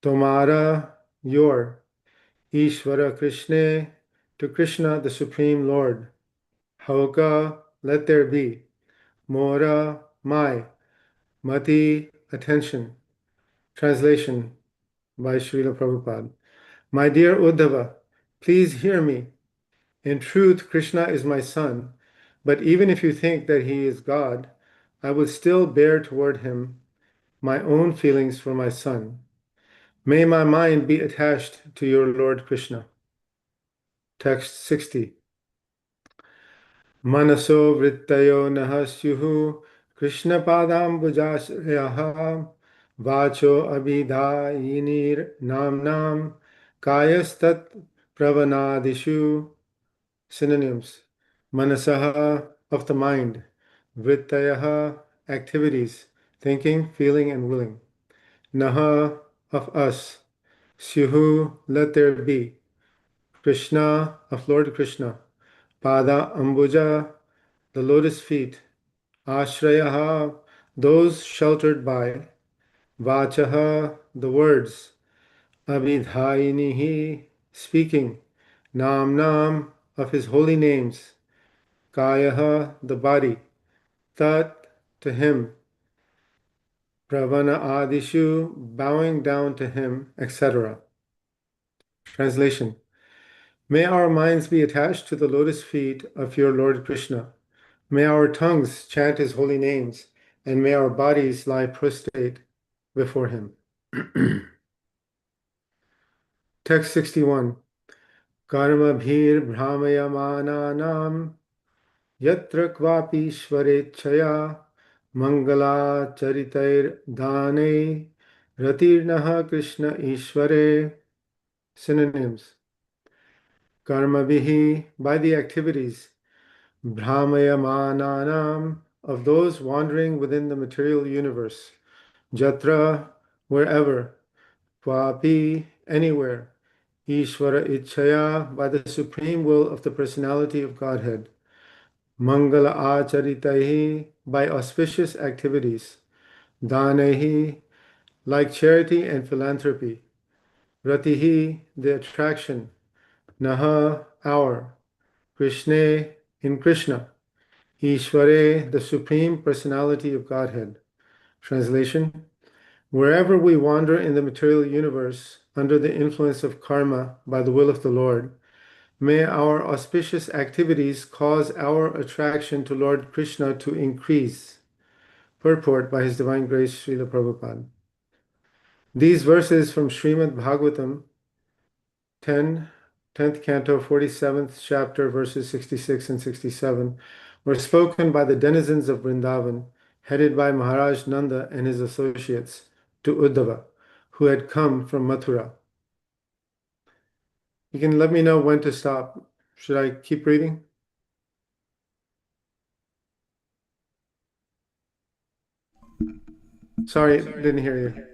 Tomara, your. Ishvara Krishna, to Krishna, the Supreme Lord. Hauka, let there be. Mora, my. Mati, attention. Translation by Srila Prabhupada. My dear Uddhava, please hear me. In truth, Krishna is my son, but even if you think that he is God, I would still bear toward him my own feelings for my son. May my mind be attached to your Lord Krishna. Text 60. Manaso vrittayo nahasyuhu Krishna padam bujasyaha vacho abhidhayinir namnam kayastat pravanadishu. Synonyms: Manasaha, of the mind. Vrittayaha, activities, thinking, feeling, and willing. Naha, of us. Syuhu, let there be. Krishna, of Lord Krishna. Pada Ambuja, the lotus feet. Ashrayaha, those sheltered by. Vachaha, the words. Abhidhayinihi, speaking. Nam, of his holy names. Kayaha, the body. Tat, to him. Pravana Adishu, bowing down to him, etc. Translation: May our minds be attached to the lotus feet of your Lord Krishna. May our tongues chant his holy names, and may our bodies lie prostrate before him. Text 61. Karma bhir brahmayamananam yatra kvapi shvarechaya mangala charitair dane ratirnaha Krishna Ishvare. Synonyms: Karmavihi, by the activities. Brahmayamananam, of those wandering within the material universe. Jatra, wherever. Kvapi, anywhere. Ishvara Ichaya, by the supreme will of the personality of Godhead. Mangala Acharitahi, by auspicious activities. Danehi, like charity and philanthropy. Ratihi, the attraction. Naha, our. Krishna, in Krishna. Ishvare, the Supreme Personality of Godhead. Translation: Wherever we wander in the material universe under the influence of karma by the will of the Lord, may our auspicious activities cause our attraction to Lord Krishna to increase. Purport by His Divine Grace Srila Prabhupada. These verses from Srimad Bhagavatam 10th canto, 47th chapter, verses 66 and 67, were spoken by the denizens of Vrindavan, headed by Maharaj Nanda and his associates, to Uddhava, who had come from Mathura. You can let me know when to stop. Should I keep reading? Sorry, didn't hear you.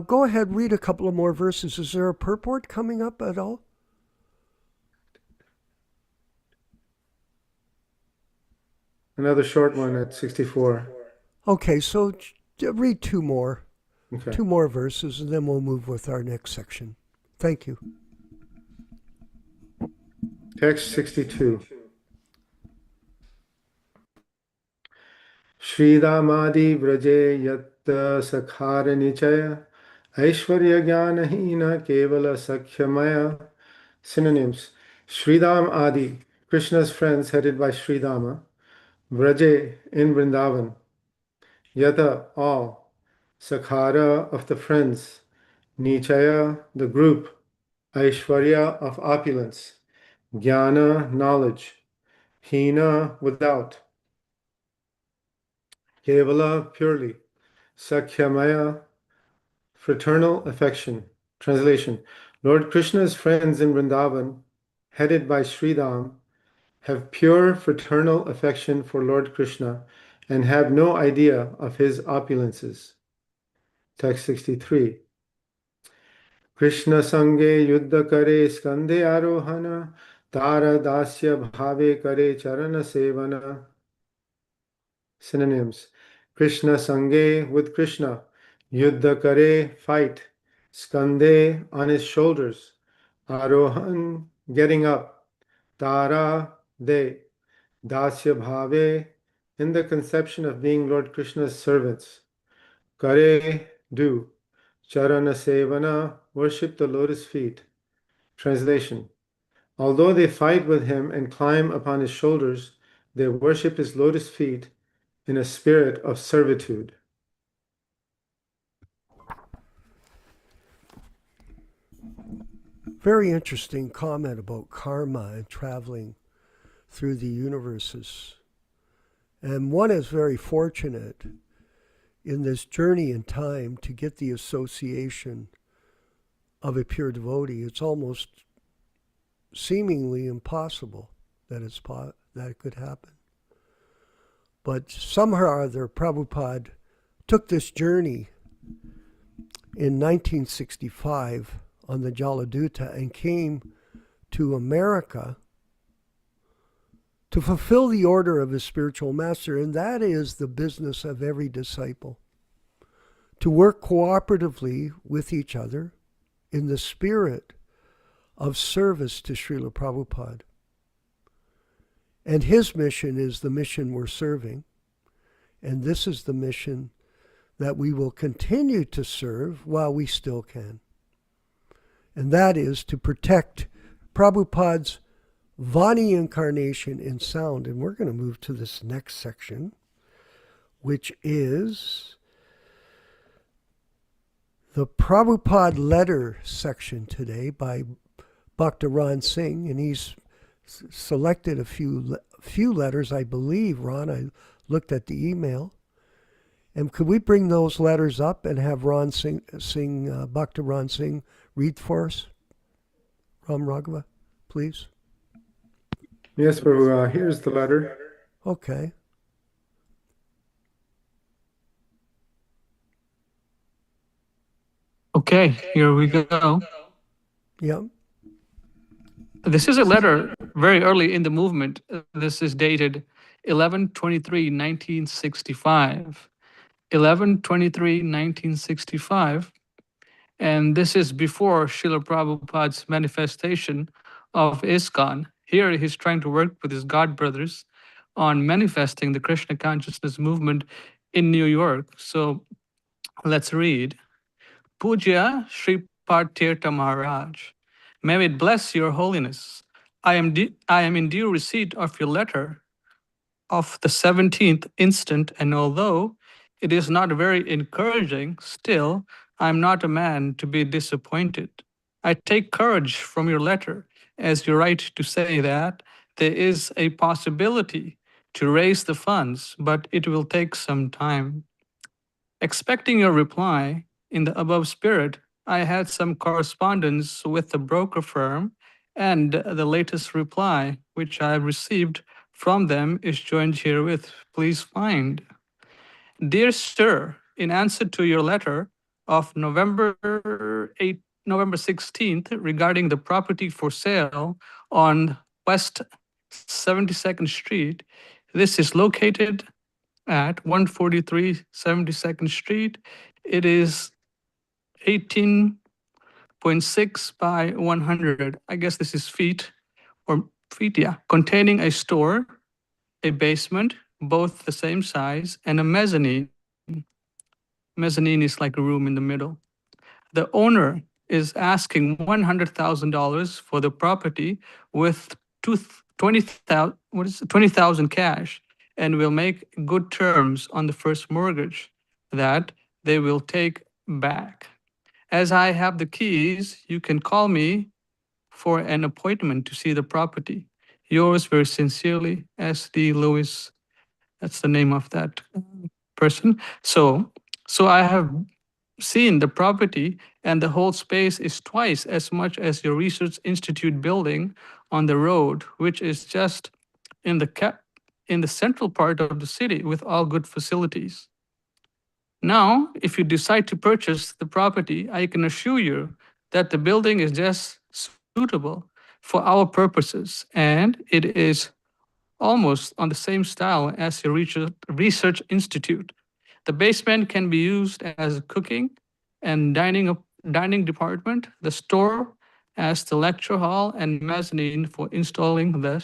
Go ahead, read a couple of more verses. Is there a purport coming up at all? Another short one at 64. Okay, so read two more. Okay. Two more verses, and then we'll move with our next section. Thank you. Text 62. Shridamadi vraje yatta sakhara nichaya aishwarya jnanahina kevala sakhyamaya. Synonyms. Sridam Adi, Krishna's friends headed by Sridama. Vraje, in Vrindavan. Yata, all. Sakhara, of the friends. Nichaya, the group. Aishwarya, of opulence. Jnana, knowledge. Hina, without. Kevala, purely. Sakhyamaya, fraternal affection. Translation. Lord Krishna's friends in Vrindavan, headed by Sridam, have pure fraternal affection for Lord Krishna and have no idea of his opulences. Text 63. Krishna sange yuddha kare skandhe arohana tara dasya bhave kare charana sevana. Synonyms. Krishna sange, with Krishna. Yuddha kare, fight. Skandhe, on his shoulders. Arohan, getting up. Tara, they. Dasya bhave, in the conception of being Lord Krishna's servants. Kare, do. Charana sevana, worship the lotus feet. Translation. Although they fight with him and climb upon his shoulders, they worship his lotus feet in a spirit of servitude. Very interesting comment about karma and traveling through the universes. And one is very fortunate in this journey in time to get the association of a pure devotee. It's almost seemingly impossible that it could happen. But somehow or other, Prabhupada took this journey in 1965 on the Jaladuta and came to America to fulfill the order of his spiritual master. And that is the business of every disciple, to work cooperatively with each other in the spirit of service to Srila Prabhupada. And his mission is the mission we're serving. And this is the mission that we will continue to serve while we still can. And that is to protect Prabhupada's Vani incarnation in sound. And we're going to move to this next section, which is the Prabhupada letter section today by Bhakta Singh. And he's selected a few letters, I believe, Ron. I looked at the email. And could we bring those letters up and have Bhakta Singh read for us? Ram Raghava, please. Yes, Prabhu, here's the letter. Okay. Okay, here we go. Yep. This is a letter very early in the movement. This is dated 11/23/1965. 11/23/1965. And this is before Srila Prabhupada's manifestation of ISKCON. Here he's trying to work with his god brothers on manifesting the Krishna consciousness movement in New York. So let's read. Puja Sri Tirtha Maharaj, may it bless your holiness. I am in due receipt of your letter of the 17th instant, and although it is not very encouraging, still I am not a man to be disappointed. I take courage from your letter, as you write to say that there is a possibility to raise the funds, but it will take some time. Expecting your reply in the above spirit, I had some correspondence with the broker firm, and the latest reply, which I received from them, is joined herewith. Please find. Dear Sir, in answer to your letter of November 16th regarding the property for sale on West 72nd Street. This is located at 143 72nd Street. It is 18.6 by 100. I guess this is feet, yeah, containing a store, a basement, both the same size, and a mezzanine. Mezzanine is like a room in the middle. The owner is asking $100,000 for the property with 20,000 cash, and will make good terms on the first mortgage that they will take back. As I have the keys, you can call me for an appointment to see the property. Yours very sincerely, S.D. Lewis. That's the name of that person. So I have seen the property, and the whole space is twice as much as your research institute building on the road, which is just in the central part of the city with all good facilities. Now, if you decide to purchase the property, I can assure you that the building is just suitable for our purposes, and it is almost on the same style as your research institute. The basement can be used as a cooking and dining department, the store as the lecture hall, and mezzanine for installing the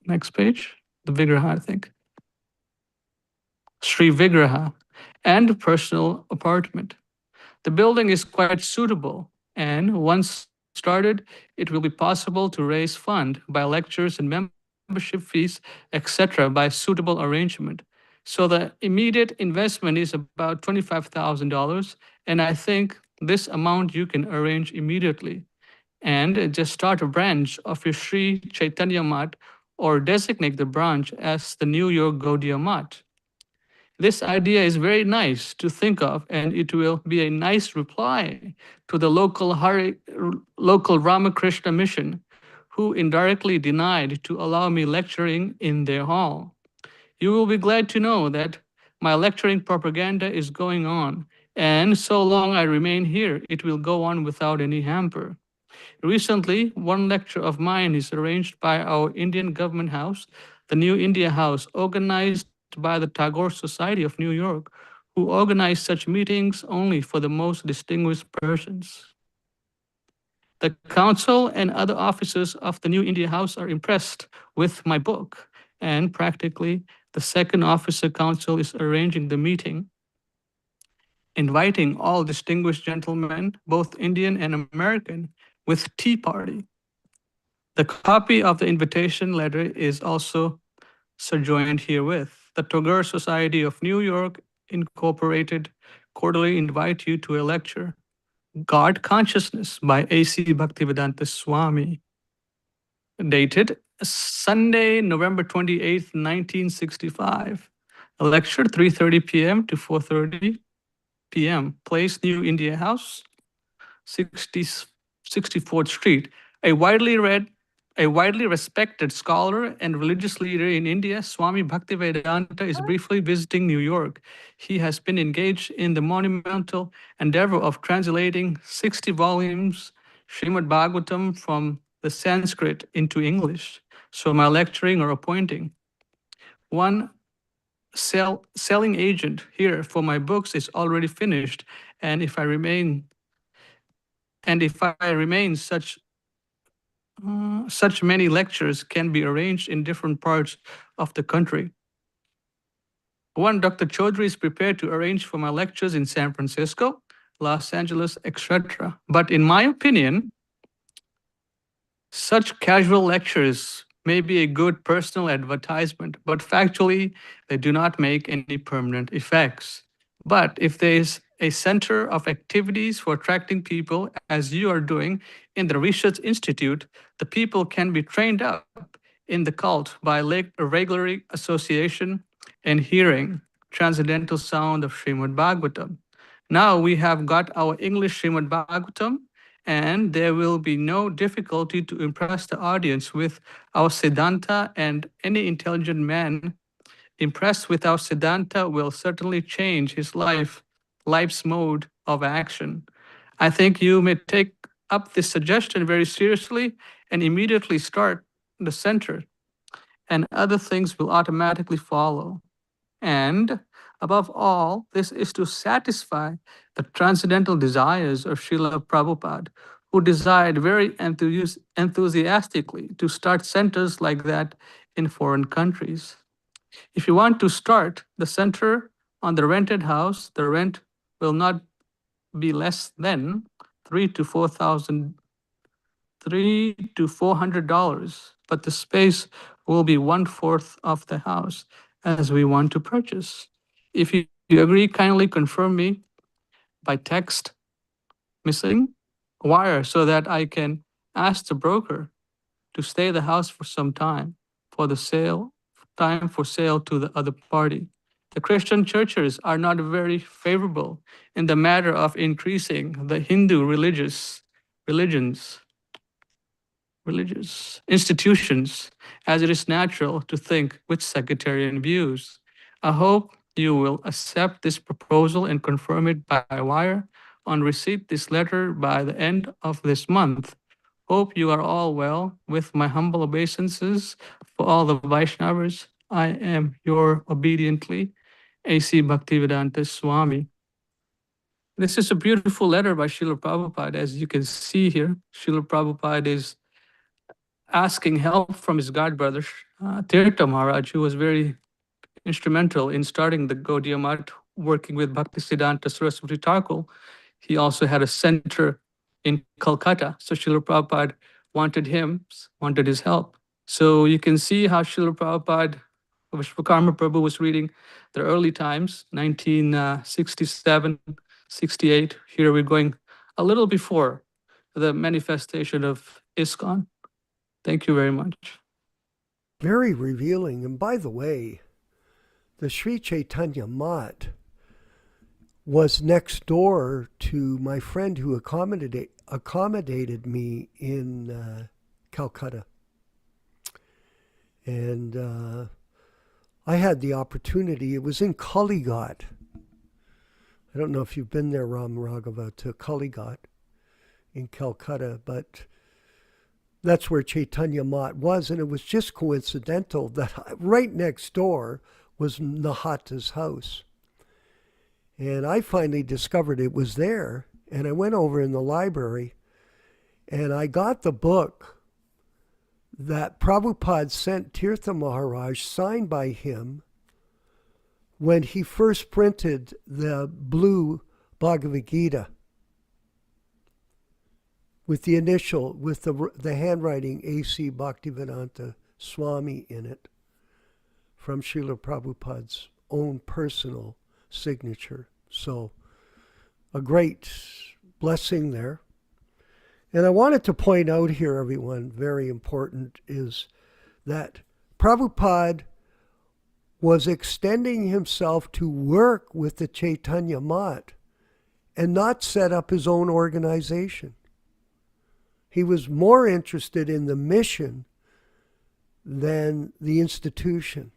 next page, the Vigraha, I think. Sri Vigraha, and personal apartment. The building is quite suitable, and once started, it will be possible to raise fund by lectures and membership fees, etc., by suitable arrangement. So the immediate investment is about $25,000, and I think this amount you can arrange immediately. And just start a branch of your Sri Chaitanya Math, or designate the branch as the New York Gaudiya Math. This idea is very nice to think of, and it will be a nice reply to the local Ramakrishna mission, who indirectly denied to allow me lecturing in their hall. You will be glad to know that my lecturing propaganda is going on, and so long I remain here, it will go on without any hamper. Recently, one lecture of mine is arranged by our Indian government house, the New India House, organized by the Tagore Society of New York, who organize such meetings only for the most distinguished persons. The council and other officers of the New India House are impressed with my book, and practically the second officer council is arranging the meeting, inviting all distinguished gentlemen, both Indian and American, with tea party. The copy of the invitation letter is also subjoined herewith. The Tagore Society of New York Incorporated cordially invite you to a lecture, God Consciousness by A.C. Bhaktivedanta Swami, dated Sunday, November 28th, 1965. A lecture, 3:30 p.m. to 4:30 p.m. Place, New India House, 64th Street. A widely respected scholar and religious leader in India, Swami Bhaktivedanta is briefly visiting New York. He has been engaged in the monumental endeavor of translating 60 volumes Srimad Bhagavatam from the Sanskrit into English. So my lecturing or appointing one selling agent here for my books is already finished, and if I remain such many lectures can be arranged in different parts of the country. One, Dr. Chaudhary is prepared to arrange for my lectures in San Francisco, Los Angeles, etc. But in my opinion, such casual lectures may be a good personal advertisement, but factually, they do not make any permanent effects. But if there is a center of activities for attracting people, as you are doing in the Research Institute, the people can be trained up in the cult by regular association and hearing transcendental sound of Srimad Bhagavatam. Now we have got our English Srimad Bhagavatam, and there will be no difficulty to impress the audience with our Siddhanta, and any intelligent man impressed with our Siddhanta will certainly change his life's mode of action. I think you may take up this suggestion very seriously and immediately start the center, and other things will automatically follow. And above all, this is to satisfy the transcendental desires of Srila Prabhupada, who desired very enthusiastically to start centers like that in foreign countries. If you want to start the center on the rented house, the rent will not be less than $300 to $400, but the space will be 1/4 of the house as we want to purchase. If you agree, kindly confirm me by text missing wire so that I can ask the broker to stay the house for some time for sale to the other party. The Christian churches are not very favorable in the matter of increasing the Hindu religious institutions, as it is natural to think with sectarian views. I hope you will accept this proposal and confirm it by wire on receipt this letter by the end of this month. Hope you are all well. With my humble obeisances for all the Vaishnavas, I am your obediently, A.C. Bhaktivedanta Swami. This is a beautiful letter by Srila Prabhupada. As you can see here, Srila Prabhupada is asking help from his godbrother, Tirtha Maharaj, who was very instrumental in starting the Gaudiya Math, working with Bhaktisiddhanta Saraswati Thakur. He also had a center in Calcutta. So Srila Prabhupada wanted his help. So you can see how Srila Prabhupada, Vishwakarma Prabhu was reading the early times, 1967, 68. Here we're going a little before the manifestation of ISKCON. Thank you very much. Very revealing. And by the way, the Sri Chaitanya Mat was next door to my friend who accommodated me in Calcutta. And I had the opportunity, it was in Kalighat. I don't know if you've been there, Ram Raghava, to Kalighat in Calcutta, but that's where Chaitanya Mat was, and it was just coincidental that right next door was Nahata's house. And I finally discovered it was there, and I went over in the library, and I got the book that Prabhupada sent Tirtha Maharaj, signed by him, when he first printed the blue Bhagavad Gita, with the initial, with the handwriting A.C. Bhaktivedanta Swami in it, from Srila Prabhupada's own personal signature. So a great blessing there. And I wanted to point out here, everyone, very important, is that Prabhupada was extending himself to work with the Chaitanya Mat and not set up his own organization. He was more interested in the mission than the institution.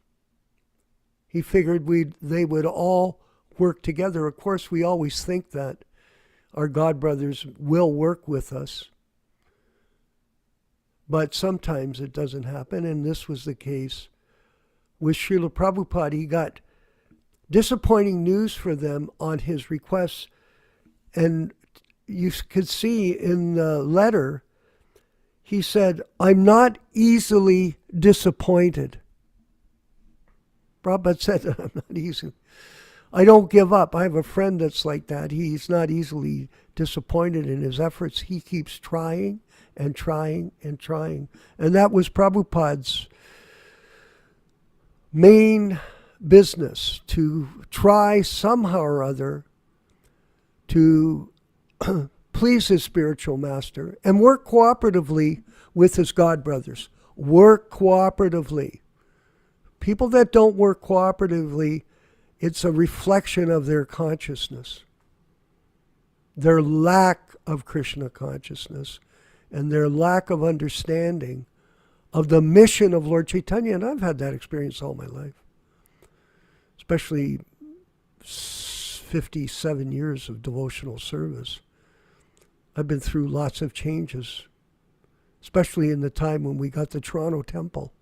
He figured they would all work together. Of course, we always think that our godbrothers will work with us. But sometimes it doesn't happen, and this was the case with Srila Prabhupada. He got disappointing news for them on his requests, and you could see in the letter, he said, "I'm not easily disappointed." Prabhupada said, "I'm not easily. I don't give up." I have a friend that's like that. He's not easily disappointed in his efforts. He keeps trying and trying and trying. And that was Prabhupada's main business, to try somehow or other to please his spiritual master and work cooperatively with his godbrothers. Work cooperatively. People that don't work cooperatively, it's a reflection of their consciousness, their lack of Krishna consciousness, and their lack of understanding of the mission of Lord Chaitanya. And I've had that experience all my life. especially 57 years of devotional service, I've been through lots of changes, especially in the time when we got the Toronto Temple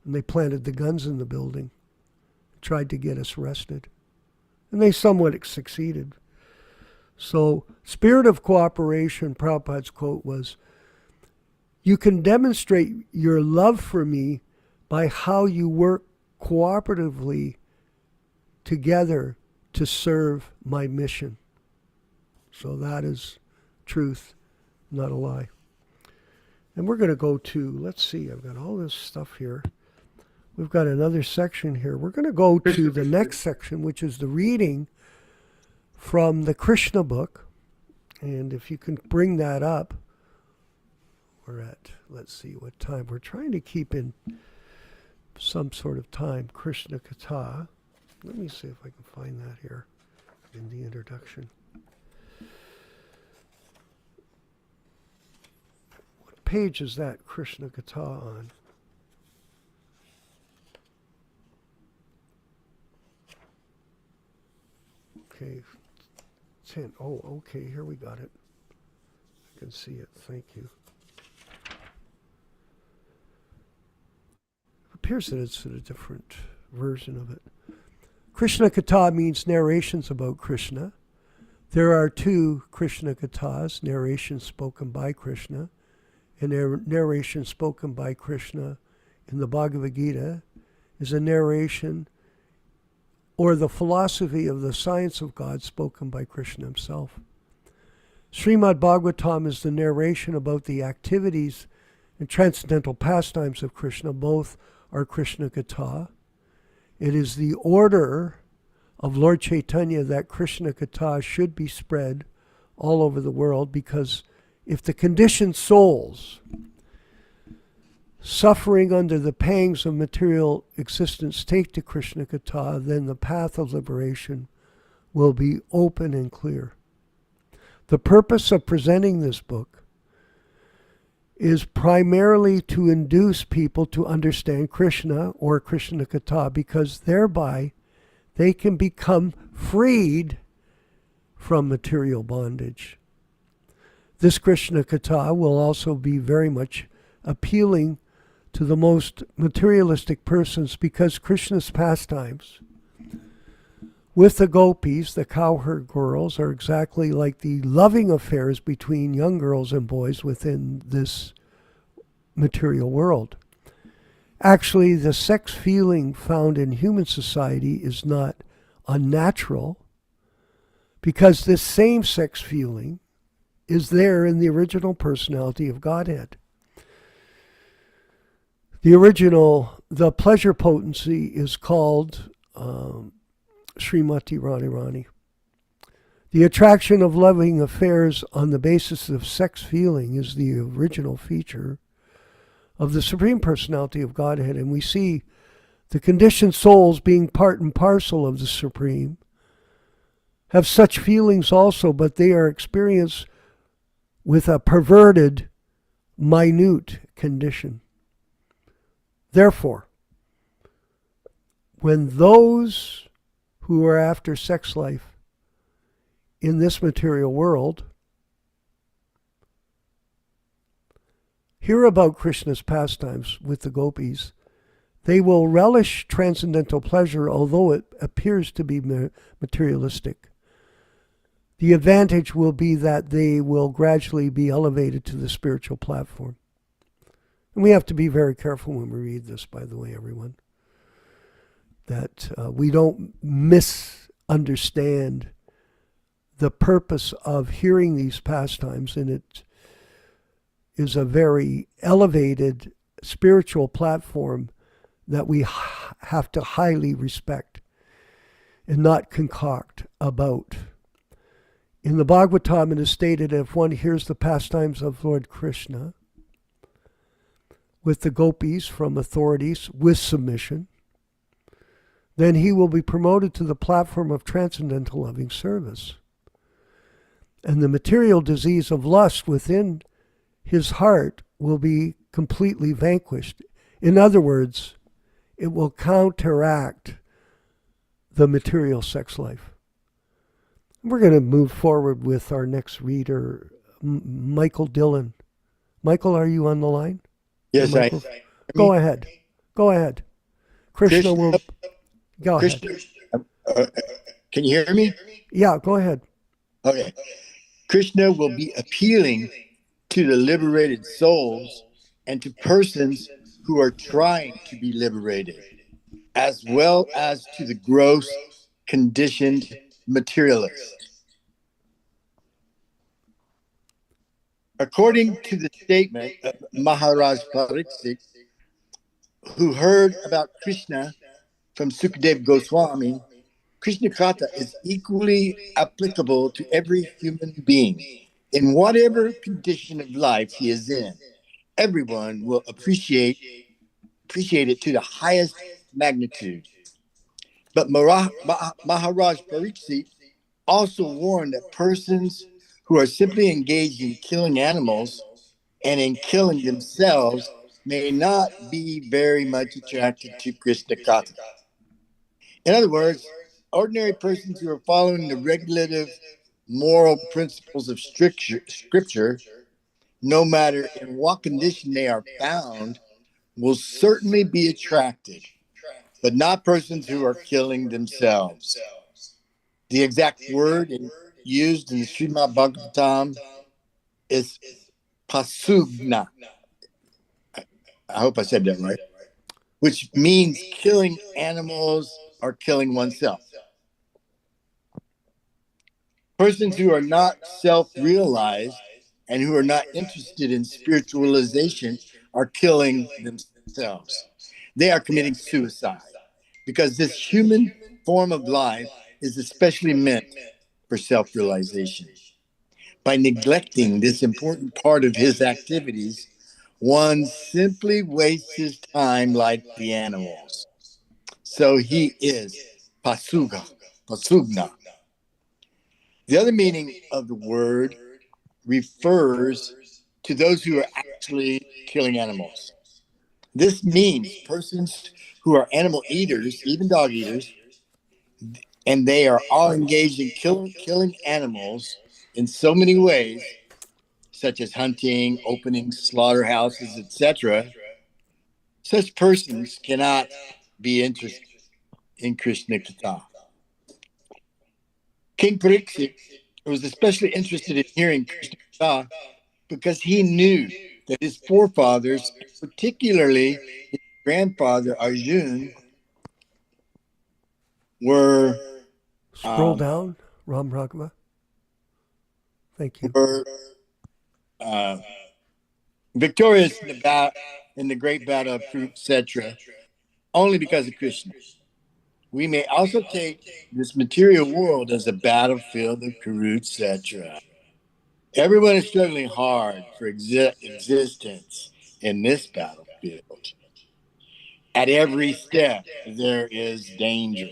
and they planted the guns in the building, tried to get us arrested. And they somewhat succeeded. So, spirit of cooperation, Prabhupada's quote was, "You can demonstrate your love for me by how you work cooperatively together to serve my mission." So that is truth, not a lie. And we're going to go to, let's see, I've got all this stuff here. We've got another section here. We're going to go to the next section, which is the reading from the Krishna book. And if you can bring that up, we're at, let's see what time. We're trying to keep in some sort of time. Krishna Katha. Let me see if I can find that here in the introduction. What page is that Krishna Katha on? Okay, 10. Oh, okay, here we got it. I can see it. Thank you. It appears that it's in a different version of it. Krishna Katha means narrations about Krishna. There are two Krishna Kathas, narrations spoken by Krishna, and narration spoken by Krishna in the Bhagavad Gita is a narration or the philosophy of the science of God spoken by Krishna himself. Srimad Bhagavatam is the narration about the activities and transcendental pastimes of Krishna. Both are Krishna Katha. It is the order of Lord Chaitanya that Krishna Katha should be spread all over the world, because if the conditioned souls suffering under the pangs of material existence take to Krishna Katha, then the path of liberation will be open and clear. The purpose of presenting this book is primarily to induce people to understand Krishna or Krishna Katha, because thereby they can become freed from material bondage. This Krishna Katha will also be very much appealing to the most materialistic persons, because Krishna's pastimes with the gopis, the cowherd girls, are exactly like the loving affairs between young girls and boys within this material world. Actually, the sex feeling found in human society is not unnatural, because this same sex feeling is there in the original personality of Godhead. The pleasure potency is called Srimati Radharani. The attraction of loving affairs on the basis of sex feeling is the original feature of the Supreme Personality of Godhead, and we see the conditioned souls, being part and parcel of the Supreme, have such feelings also, but they are experienced with a perverted, minute condition. Therefore, when those who are after sex life in this material world hear about Krishna's pastimes with the gopis, they will relish transcendental pleasure, although it appears to be materialistic. The advantage will be that they will gradually be elevated to the spiritual platform. And we have to be very careful when we read this, by the way, everyone, that we don't misunderstand the purpose of hearing these pastimes, and it is a very elevated spiritual platform that we have to highly respect and not concoct about. In the Bhagavatam, it is stated, if one hears the pastimes of Lord Krishna with the gopis from authorities with submission, then he will be promoted to the platform of transcendental loving service. And the material disease of lust within his heart will be completely vanquished. In other words, it will counteract the material sex life. We're going to move forward with our next reader, Michael Dillon. Michael, are you on the line? Yes, Michael, go ahead. Go ahead. Krishna will. Go ahead. Can you hear me? Yeah, go ahead. Okay. Krishna will be appealing to the liberated souls and to persons who are trying to be liberated, as well as to the gross, conditioned materialists. According to the statement of Maharaj Pariksit, who heard about Krishna from Sukadev Goswami, Krishna Kata is equally applicable to every human being in whatever condition of life he is in. Everyone will appreciate it to the highest magnitude. But Maharaj Pariksit also warned that persons who are simply engaged in killing animals and in killing themselves may not be very much attracted to Krishna Kata. In other words, ordinary persons who are following the regulative moral principles of scripture, no matter in what condition they are found, will certainly be attracted, but not persons who are killing themselves. The exact word used in the Srimad Bhagavatam is pasugna. I hope I said that right, which means killing animals or killing oneself. Persons who are not self-realized and who are not interested in spiritualization are killing themselves. They are committing suicide because this human form of life is especially meant for self-realization. By neglecting this important part of his activities, one simply wastes his time like the animals. So he is pasugna. The other meaning of the word refers to those who are actually killing animals. This means persons who are animal eaters, even dog eaters, and they are all engaged in killing animals in so many ways, such as hunting, opening slaughterhouses, etc. Such persons cannot be interested in Krishna Kata. King Pariksit was especially interested in hearing Krishna Kata because he knew that his forefathers, particularly his grandfather Arjun, were Scroll down, Ram Raghava. Thank you. were victorious in the great battle of Kurukshetra only because of Krishna. We may also take this material world as a battlefield of Kurukshetra. Everyone is struggling hard for existence in this battlefield. At every step, there is danger.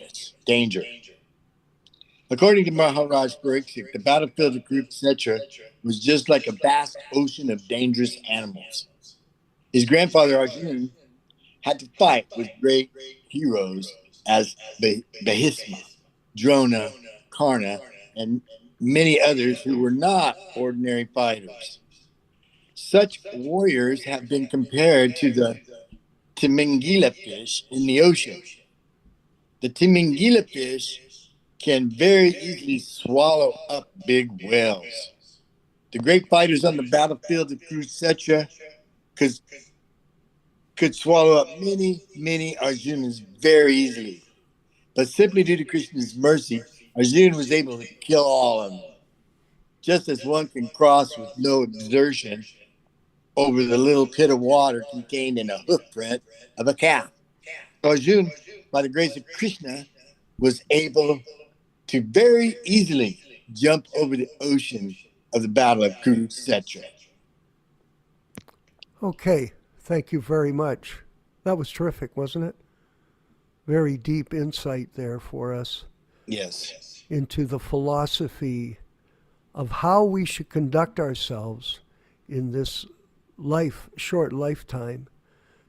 According to Maharaj Pariksit, the battlefield of Kurukshetra was just like a vast ocean of dangerous animals. His grandfather Arjun had to fight with great heroes as Bhisma, Drona, Karna, and many others who were not ordinary fighters. Such warriors have been compared to the Timingila fish in the ocean. The Timingila fish can very easily swallow up big whales. The great fighters on the battlefield of Kurukshetra could swallow up many Arjunas very easily. But simply due to Krishna's mercy, Arjuna was able to kill all of them. Just as one can cross with no exertion over the little pit of water contained in a hoof print of a calf. So Arjuna, by the grace of Krishna, was able to very easily jump over the ocean of the battle of Kurukshetra. Okay, thank you very much. That was terrific, wasn't it? Very deep insight there for us Yes. into the philosophy of how we should conduct ourselves in this short lifetime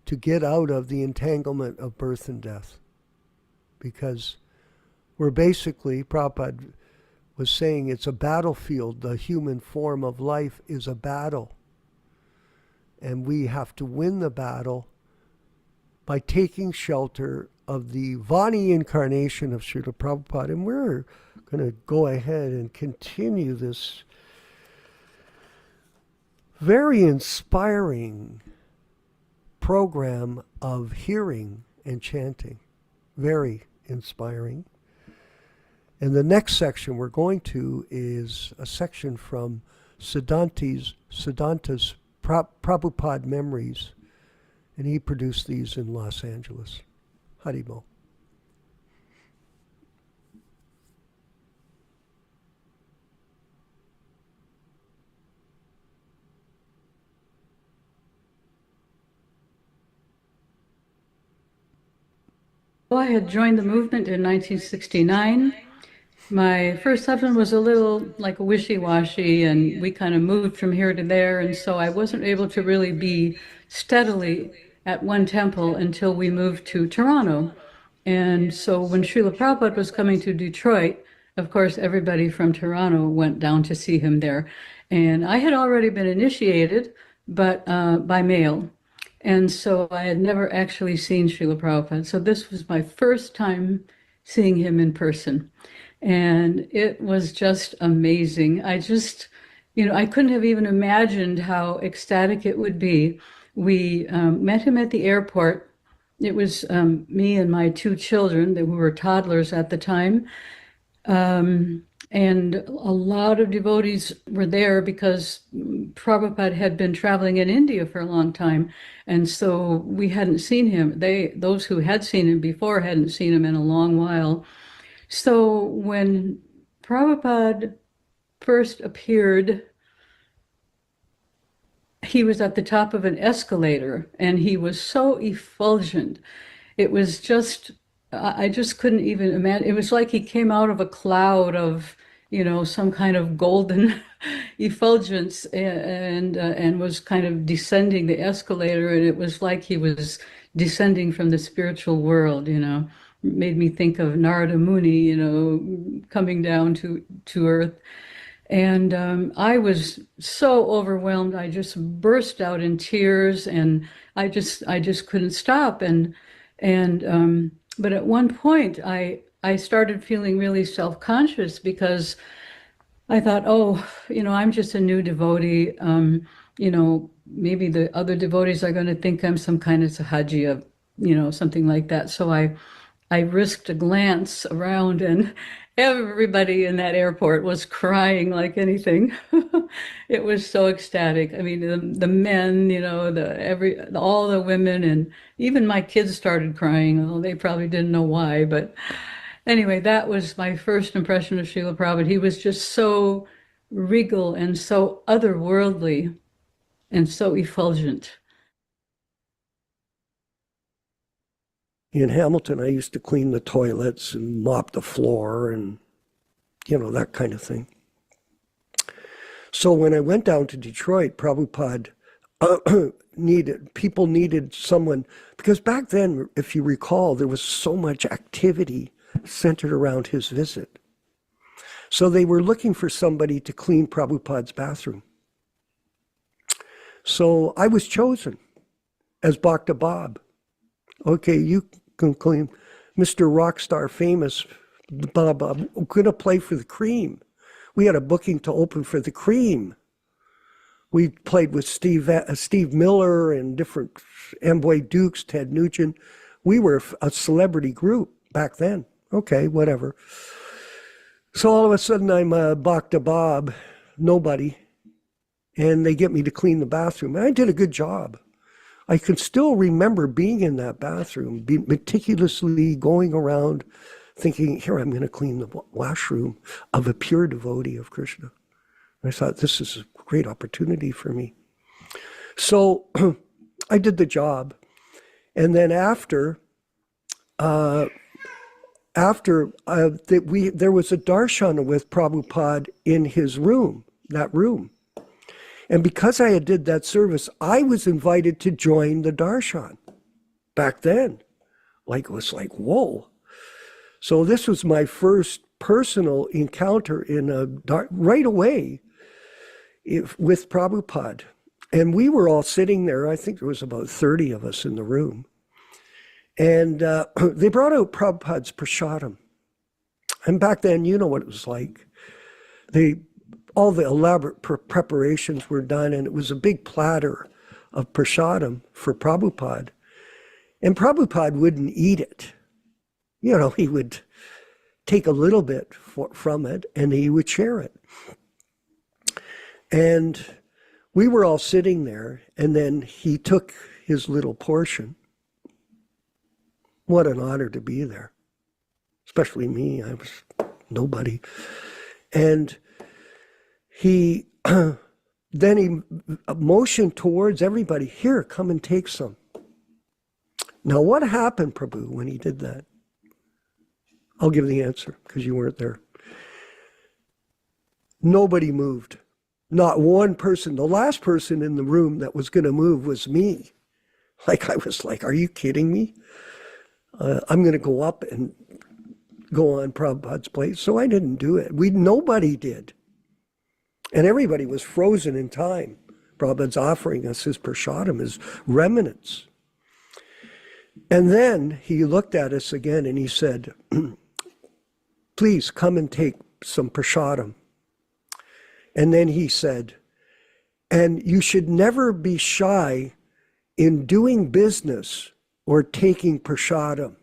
to get out of the entanglement of birth and death. Because where basically Prabhupada was saying it's a battlefield. The human form of life is a battle. And we have to win the battle by taking shelter of the Vani incarnation of Srila Prabhupada. And we're going to go ahead and continue this very inspiring program of hearing and chanting. Very inspiring. And the next section we're going to is a section from Siddhanta's Prabhupada Memories. And he produced these in Los Angeles. Haribol. Well, I had joined the movement in 1969. My first husband was a little like wishy-washy, and we kind of moved from here to there, and so I wasn't able to really be steadily at one temple until we moved to Toronto. And so when Srila Prabhupada was coming to Detroit, of course, everybody from Toronto went down to see him there. And I had already been initiated, but by mail. And so I had never actually seen Srila Prabhupada. So this was my first time seeing him in person. And it was just amazing. I just, I couldn't have even imagined how ecstatic it would be. We met him at the airport. It was me and my two children, who were toddlers at the time. And a lot of devotees were there because Prabhupada had been traveling in India for a long time. And so we hadn't seen him. Those who had seen him before hadn't seen him in a long while. So when Prabhupada first appeared, he was at the top of an escalator and he was so effulgent. It was just, I just couldn't even imagine. It was like he came out of a cloud of, some kind of golden effulgence and was kind of descending the escalator. And it was like he was descending from the spiritual world, made me think of Narada Muni, coming down to earth. And I was so overwhelmed. I just burst out in tears, and I just couldn't stop. But at one point, I started feeling really self-conscious because I thought, I'm just a new devotee. Maybe the other devotees are going to think I'm some kind of sahajiya, something like that. So I risked a glance around, and everybody in that airport was crying like anything. It was so ecstatic. I mean, the men, all the women, and even my kids started crying. Although they probably didn't know why, but anyway, that was my first impression of Srila Prabhupada. He was just so regal and so otherworldly and so effulgent. In Hamilton, I used to clean the toilets and mop the floor and, that kind of thing. So when I went down to Detroit, Prabhupada needed someone, because back then, if you recall, there was so much activity centered around his visit. So they were looking for somebody to clean Prabhupada's bathroom. So I was chosen as Bhakta Bob. Okay, you can clean. Mr. Rockstar Famous Bob, I'm going to play for the Cream. We had a booking to open for the Cream. We played with Steve Miller and different Amboy Dukes, Ted Nugent. We were a celebrity group back then. Okay, whatever. So all of a sudden I'm Bhakta Bob, nobody, and they get me to clean the bathroom. And I did a good job. I can still remember being in that bathroom, meticulously going around thinking, here, I'm going to clean the washroom of a pure devotee of Krishna. And I thought, this is a great opportunity for me. So I did the job. And then there was a darshan with Prabhupada in his room, that room. And because I had did that service, I was invited to join the darshan back then. It was like, whoa. So this was my first personal encounter right away with Prabhupada. And we were all sitting there. I think there was about 30 of us in the room. And they brought out Prabhupada's prasadam. And back then, you know what it was like. All the elaborate preparations were done, and it was a big platter of prasadam for Prabhupada. And Prabhupada wouldn't eat it. You know, he would take a little bit from it, and he would share it. And we were all sitting there, and then he took his little portion. What an honor to be there, especially me. I was nobody. And he then he motioned towards everybody, here, come and take some. Now, what happened, Prabhu, when he did that? I'll give the answer because you weren't there. Nobody moved. Not one person. The last person in the room that was going to move was me. Like, I was like, are you kidding me? I'm going to go up and go on Prabhupada's place. So I didn't do it. Nobody did. And everybody was frozen in time. Prabhupada's offering us his prasadam, his remnants. And then he looked at us again and he said, please come and take some prasadam. And then he said, and you should never be shy in doing business or taking prasadam.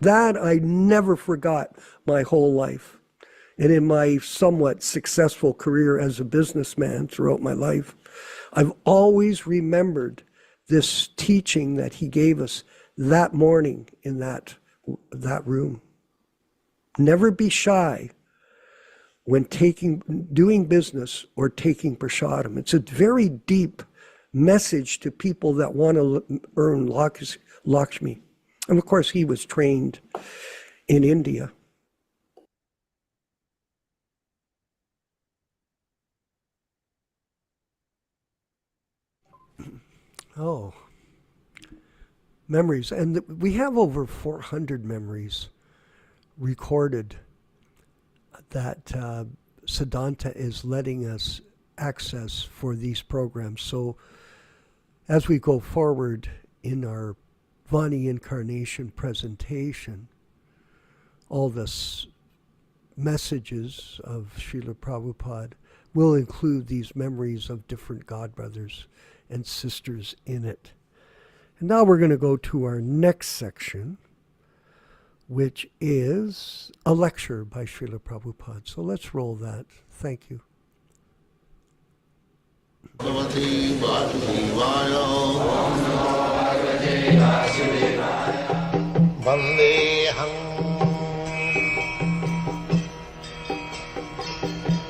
That I never forgot my whole life. And in my somewhat successful career as a businessman throughout my life, I've always remembered this teaching that he gave us that morning in that room. Never be shy when doing business or taking prasadam. It's a very deep message to people that want to earn Lakshmi. And of course, he was trained in India. Oh, memories. And we have over 400 memories recorded that Siddhanta is letting us access for these programs. So as we go forward in our Vani Incarnation presentation, all the messages of Srila Prabhupada will include these memories of different godbrothers and sisters in it. And now we're going to go to our next section, which is a lecture by Srila Prabhupada. So let's roll that. Thank you.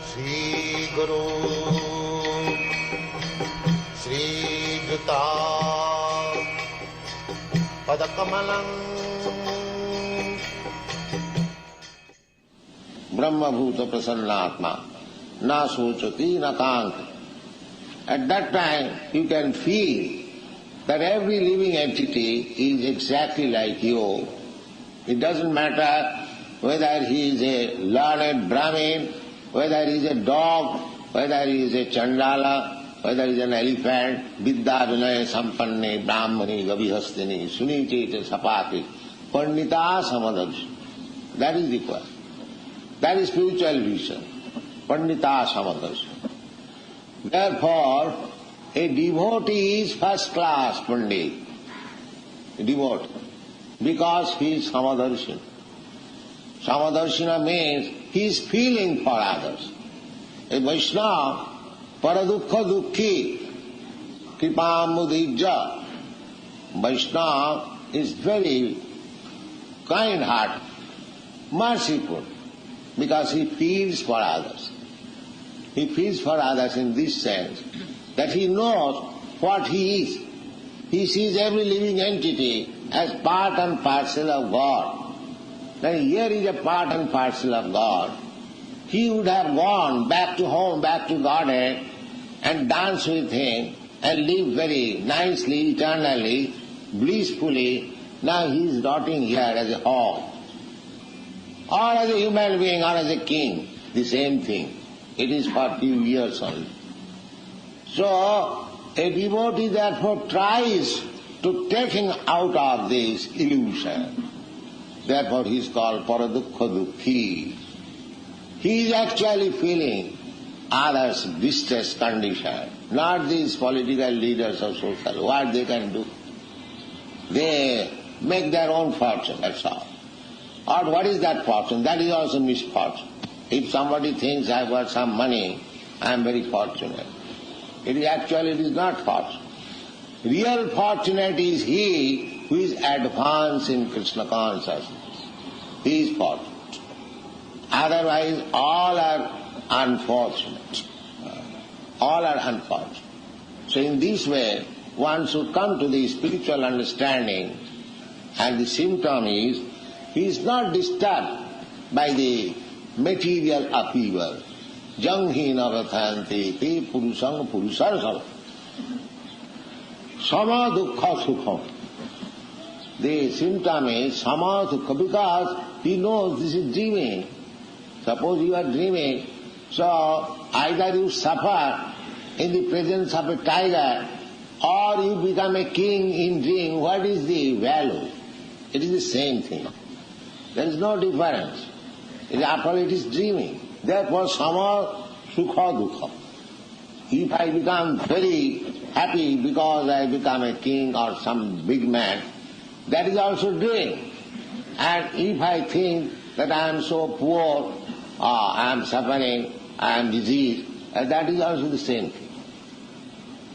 Shri Guru Shri Juta Padakamalam Brahma Bhuta Prasannatma Na Sochati Na Kanti. At that time, you can feel that every living entity is exactly like you. It doesn't matter whether he is a learned Brahmin, whether he is a dog, whether he is a Chandala, whether he is an elephant, Vidya Vinaya Sampanne, Brahmani, Gavihastini, Suniti, Sapati, Pandita Samadharshi. That is the question. That is spiritual vision. Pandita Samadharshi. Therefore, a devotee is first class Pandit, a devotee, because he is Samadarshina. Samadarshina means he is feeling for others. A Vaishnava, Paradukha Dukhi, Kripamudijja. Vaishnava is very kind-hearted, merciful, because he feels for others. He feels for others in this sense that he knows what he is. He sees every living entity as part and parcel of God. Then here is a part and parcel of God. He would have gone back to home, back to Godhead, and danced with him and lived very nicely, eternally, blissfully, Now he is rotting here as a hog, or as a human being, or as a king, the same thing. It is for few years only. So, a devotee therefore tries to take him out of this illusion. Therefore he is called Paradukha Dukhi. He is actually feeling others' distress condition, not these political leaders or social. What they can do? They make their own fortune, that's all. Or what is that fortune? That is also misfortune. If somebody thinks I've got some money, I am very fortunate. It is not fortune. Real fortunate is he who is advanced in Krishna consciousness. He is fortunate. Otherwise all are unfortunate. All are unfortunate. So in this way, one should come to the spiritual understanding, and the symptom is he is not disturbed by the material upheaval. Jang hi nagathanti te purusang purusarsam. Sama dukkha sukham. The symptom is sama dukkha, because he knows this is dreaming. Suppose you are dreaming, so either you suffer in the presence of a tiger, or you become a king in dream. What is the value? It is the same thing. There is no difference. After all, it is dreaming. Therefore, sama sukha dukha. If I become very happy because I become a king or some big man, that is also dream. And if I think that I am so poor, I am suffering, I am diseased, that is also the same thing.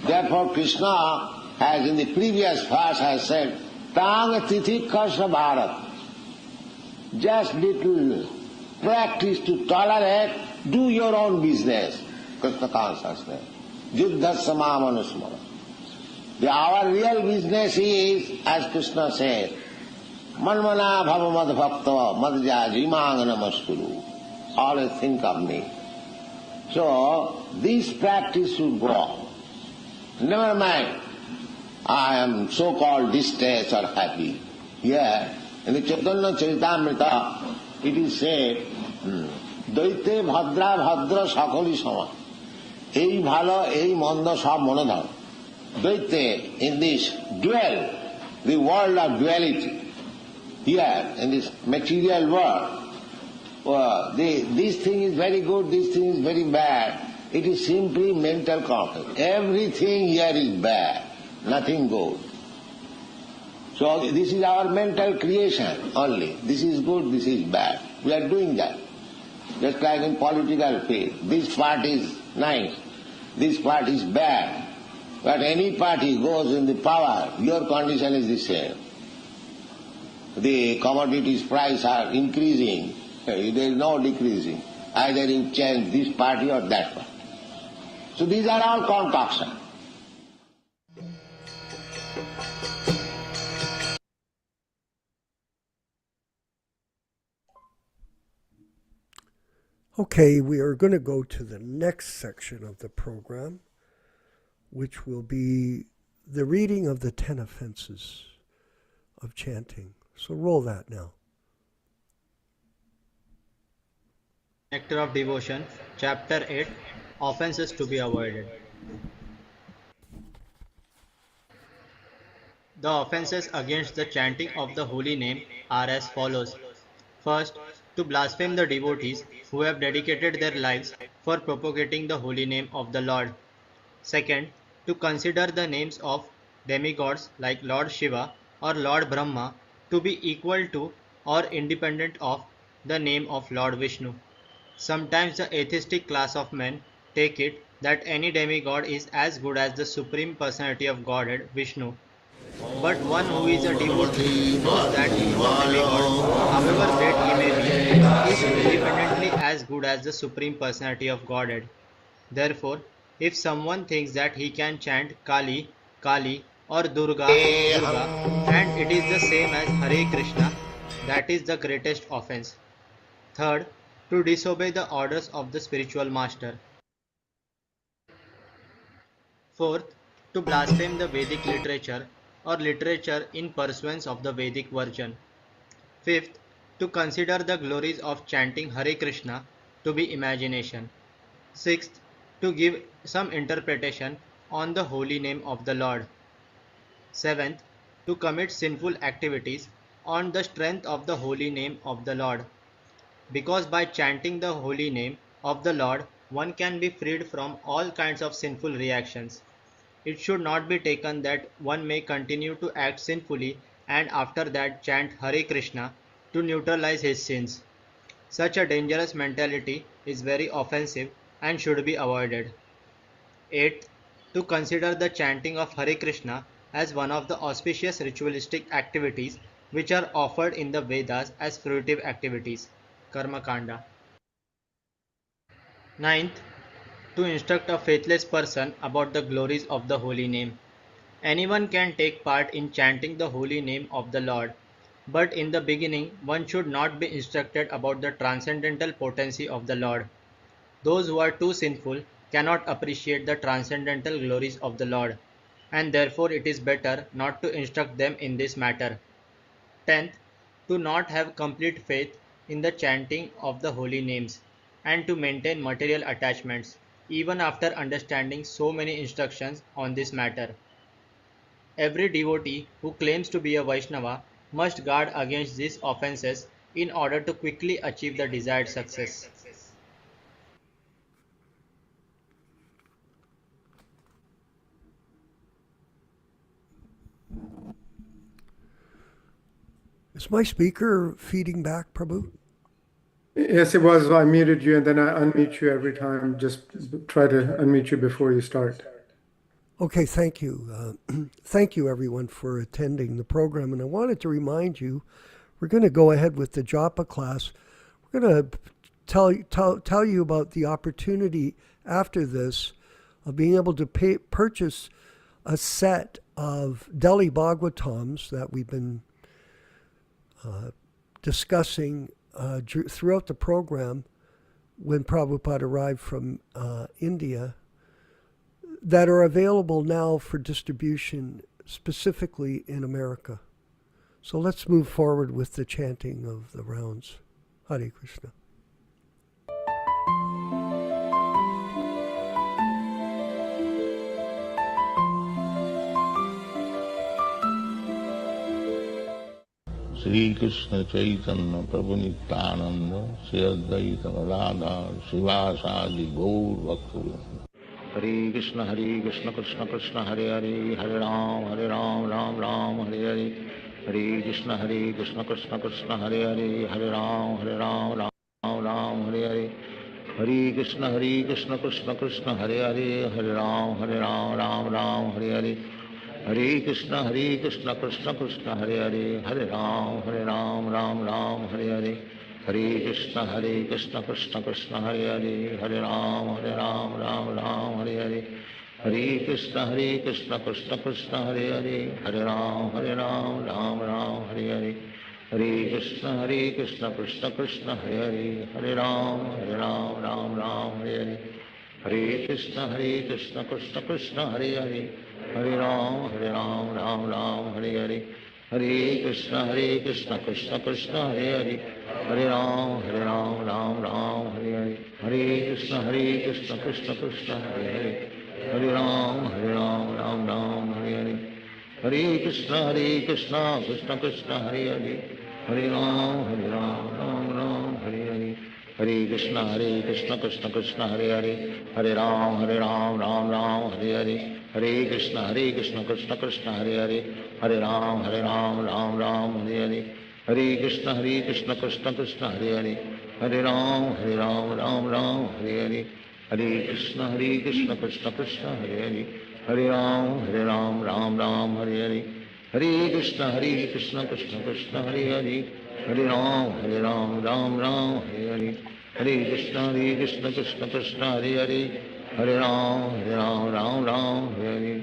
Therefore Krishna has in the previous verse has said, Tang tithi kasha bharat. Just little practice to tolerate, do your own business. Krishna consciousness. Juddha samamanusmara. Our real business is, as Krishna said, Manmana bhava mad bhakta madja jimangana maskuru. Always think of me. So, this practice should go on. Never mind, I am so-called distressed or happy. Here, in the Chaitanya Charitamrita, it is said, Daite bhadra bhadra sakali sama. Ei bhalo, ei manda sab monodhar. Daite, in this dual, the world of duality, here, in this material world, this thing is very good, this thing is very bad. It is simply mental conflict. Everything here is bad, nothing good. So this is our mental creation only. This is good, this is bad. We are doing that. Just like in political field. This part is nice, this part is bad. But any party goes in the power, your condition is the same. The commodities price are increasing, there is no decreasing. Either you change this party or that party. So these are all concoctions. Okay, we are going to go to the next section of the program, which will be the reading of the 10 offenses of chanting. So roll that now. Nectar of Devotion, Chapter 8, Offenses to be Avoided. The offenses against the chanting of the holy name are as follows. First, to blaspheme the devotees who have dedicated their lives for propagating the holy name of the Lord. Second, to consider the names of demigods like Lord Shiva or Lord Brahma to be equal to or independent of the name of Lord Vishnu. Sometimes the atheistic class of men take it that any demigod is as good as the Supreme Personality of Godhead, Vishnu. But one who is a devotee knows that no demigod, however great he may be, is independently as good as the Supreme Personality of Godhead. Therefore, if someone thinks that he can chant Kali, Kali or Durga, Durga, and it is the same as Hare Krishna, that is the greatest offense. Third, to disobey the orders of the spiritual master. Fourth, to blaspheme the Vedic literature or literature in pursuance of the Vedic version. Fifth, to consider the glories of chanting Hare Krishna to be imagination. Sixth, to give some interpretation on the holy name of the Lord. Seventh, to commit sinful activities on the strength of the holy name of the Lord. Because by chanting the holy name of the Lord, one can be freed from all kinds of sinful reactions. It should not be taken that one may continue to act sinfully and after that chant Hare Krishna to neutralize his sins. Such a dangerous mentality is very offensive and should be avoided. 8. To consider the chanting of Hare Krishna as one of the auspicious ritualistic activities which are offered in the Vedas as fruitive activities. Karma Kanda. 9th. To instruct a faithless person about the glories of the holy name. Anyone can take part in chanting the holy name of the Lord, but in the beginning one should not be instructed about the transcendental potency of the Lord. Those who are too sinful cannot appreciate the transcendental glories of the Lord, and therefore it is better not to instruct them in this matter. 10th, to not have complete faith in the chanting of the holy names, and to maintain material attachments, even after understanding so many instructions on this matter. Every devotee who claims to be a Vaishnava must guard against these offenses in order to quickly achieve the desired success. Is my speaker feeding back, Prabhu? Yes, it was. I muted you and then I unmute you every time. Just try to unmute you before you start. Okay, thank you. Thank you, everyone, for attending the program. And I wanted to remind you, we're going to go ahead with the Japa class. We're going to tell you about the opportunity after this of being able to purchase a set of Delhi Bhagavatams that we've been discussing throughout the program when Prabhupada arrived from India, that are available now for distribution specifically in America. So let's move forward with the chanting of the rounds. Hare Krishna. Sri Krishna Chaitanya Prabhu Nityananda Sri Advaita Gadadhar Srivasadi Gaur Bhaktivinoda. Hare Krishna Krishna Krishna Hare Hare Hare Ram Ram Ram Hare Hare. Hare Krishna Krishna Krishna Hare Hare Hare Ram Ram Hare Hare. Hare Krishna Krishna Krishna Hare Hare Hare Ram Ram Hare Hare. Hare Krishna Krishna Krishna Hare Hare Hare Ram Ram Hare Hare. Hare Krishna Krishna Krishna Hare Hare Hare Ram Ram Hare Hare. Hare Krishna Krishna Krishna Hare Hare Hare Ram Ram Hare Hare. Hare Krishna Krishna Krishna Hare Hare Hare Ram Ram Hare Hare. Hare Krishna Krishna Krishna Hare Hare Hare Ram Hare Hare. Hare Krishna Krishna Krishna Hare Hare Hare Ram Hare Hare. Hare Krishna Krishna Krishna Hare Hare Hare Ram Hare Hare. Hare Krishna Krishna Krishna Hare Hare Hare Ram Hare Hare. Hare Krishna Krishna Krishna Hare Hare Hare Ram Ram Hare Hare. Hare Krishna Krishna Krishna Hare Hare Hare Ram Ram Hare Hare. Hare Krishna Krishna Krishna Hare Hare Hare Ram Hare Hare. Hare Krishna Krishna Krishna Hare Hare Hare Ram Hare Hare. Hare Krishna Krishna Krishna Hare Hare Hare Ram Hare Hare. Hare Krishna Krishna Krishna Hare Hare Hare Ram Hare Hare.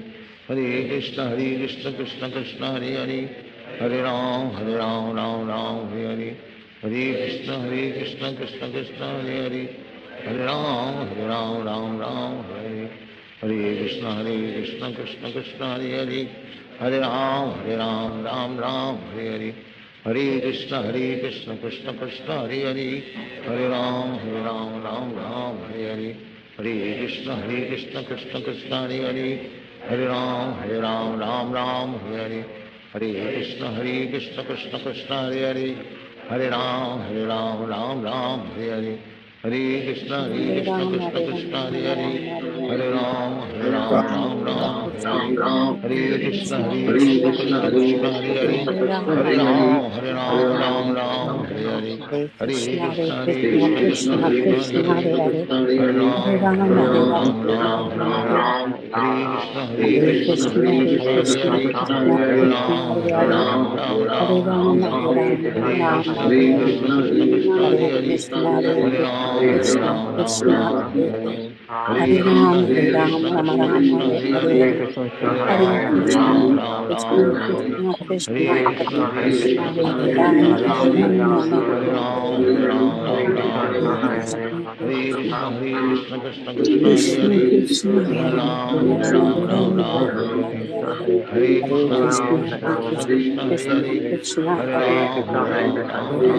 Hare Krishna Krishna Krishna Hare Hare Hare Ram Hare Hare. Hare Krishna Krishna Krishna Hare Hare Hare Ram Ram Hare Hare. Krishna Krishna Krishna Hare Hare, Hare Ram, Ram Hare Hare. Hare Krishna Krishna Krishna Hare Hare, Hare Ram, Ram Hare Hare. Hare Krishna Krishna Hare Hare, Hare Ram, Ram Hare Hare. Hare Krishna Krishna Hare Hare, Hare Ram, Ram Hare Hare. Hare Krishna Hare Ram, Hare Krishna Ram, Hare Ram Hare, Hare Hare Hare. Ram, Hare Krishna, Hare. Hare Krishna Krishna, Krishna Krishna Hare Krishna Hare Hare, Hare Ram, Hare Hare Ram, Ram, Hare Hare. Hare Hare Krishna, Hare Krishna Krishna, Krishna Krishna Krishna Krishna Hare Hare Hare, Hare. Hare Hare Ram, Hare Ram, Ram, Ram Hare Hare. Hare. Hare Krishna Krishna, Hare Krishna Krishna, Hare Hare, Krishna Hare Krishna Hare Hare. Hare Ram, Ram, Hare Hare Ram, Hare. Ram Hare Hare Hare. Krishna Krishna Hare Hare Hare, Krishna, Hare Hare Krishna, Ram, Krishna Krishna Ram, Hare Hare Hare. Hare. Hare Hare Ram, Krishna Hare Ram, Ram Ram Krishna Hare Hare Hare Hare, Hare. Hare Hare Ram, Krishna, Krishna Ram, Hare Hare. Krishna Krishna Hare Hare Krishna, Krishna Hare Krishna Ram, Hare Hare Hare, Ram, Ram Hare Hare Ram, Hare Hare. Krishna, Hare Krishna Krishna Krishna Hare Krishna, Hare, Krishna Hare Hare Ram, Hare Hare. Hare Krishna, Krishna Krishna Krishna Hare Krishna Hare, Krishna Hare Hare Ram, Hare Hare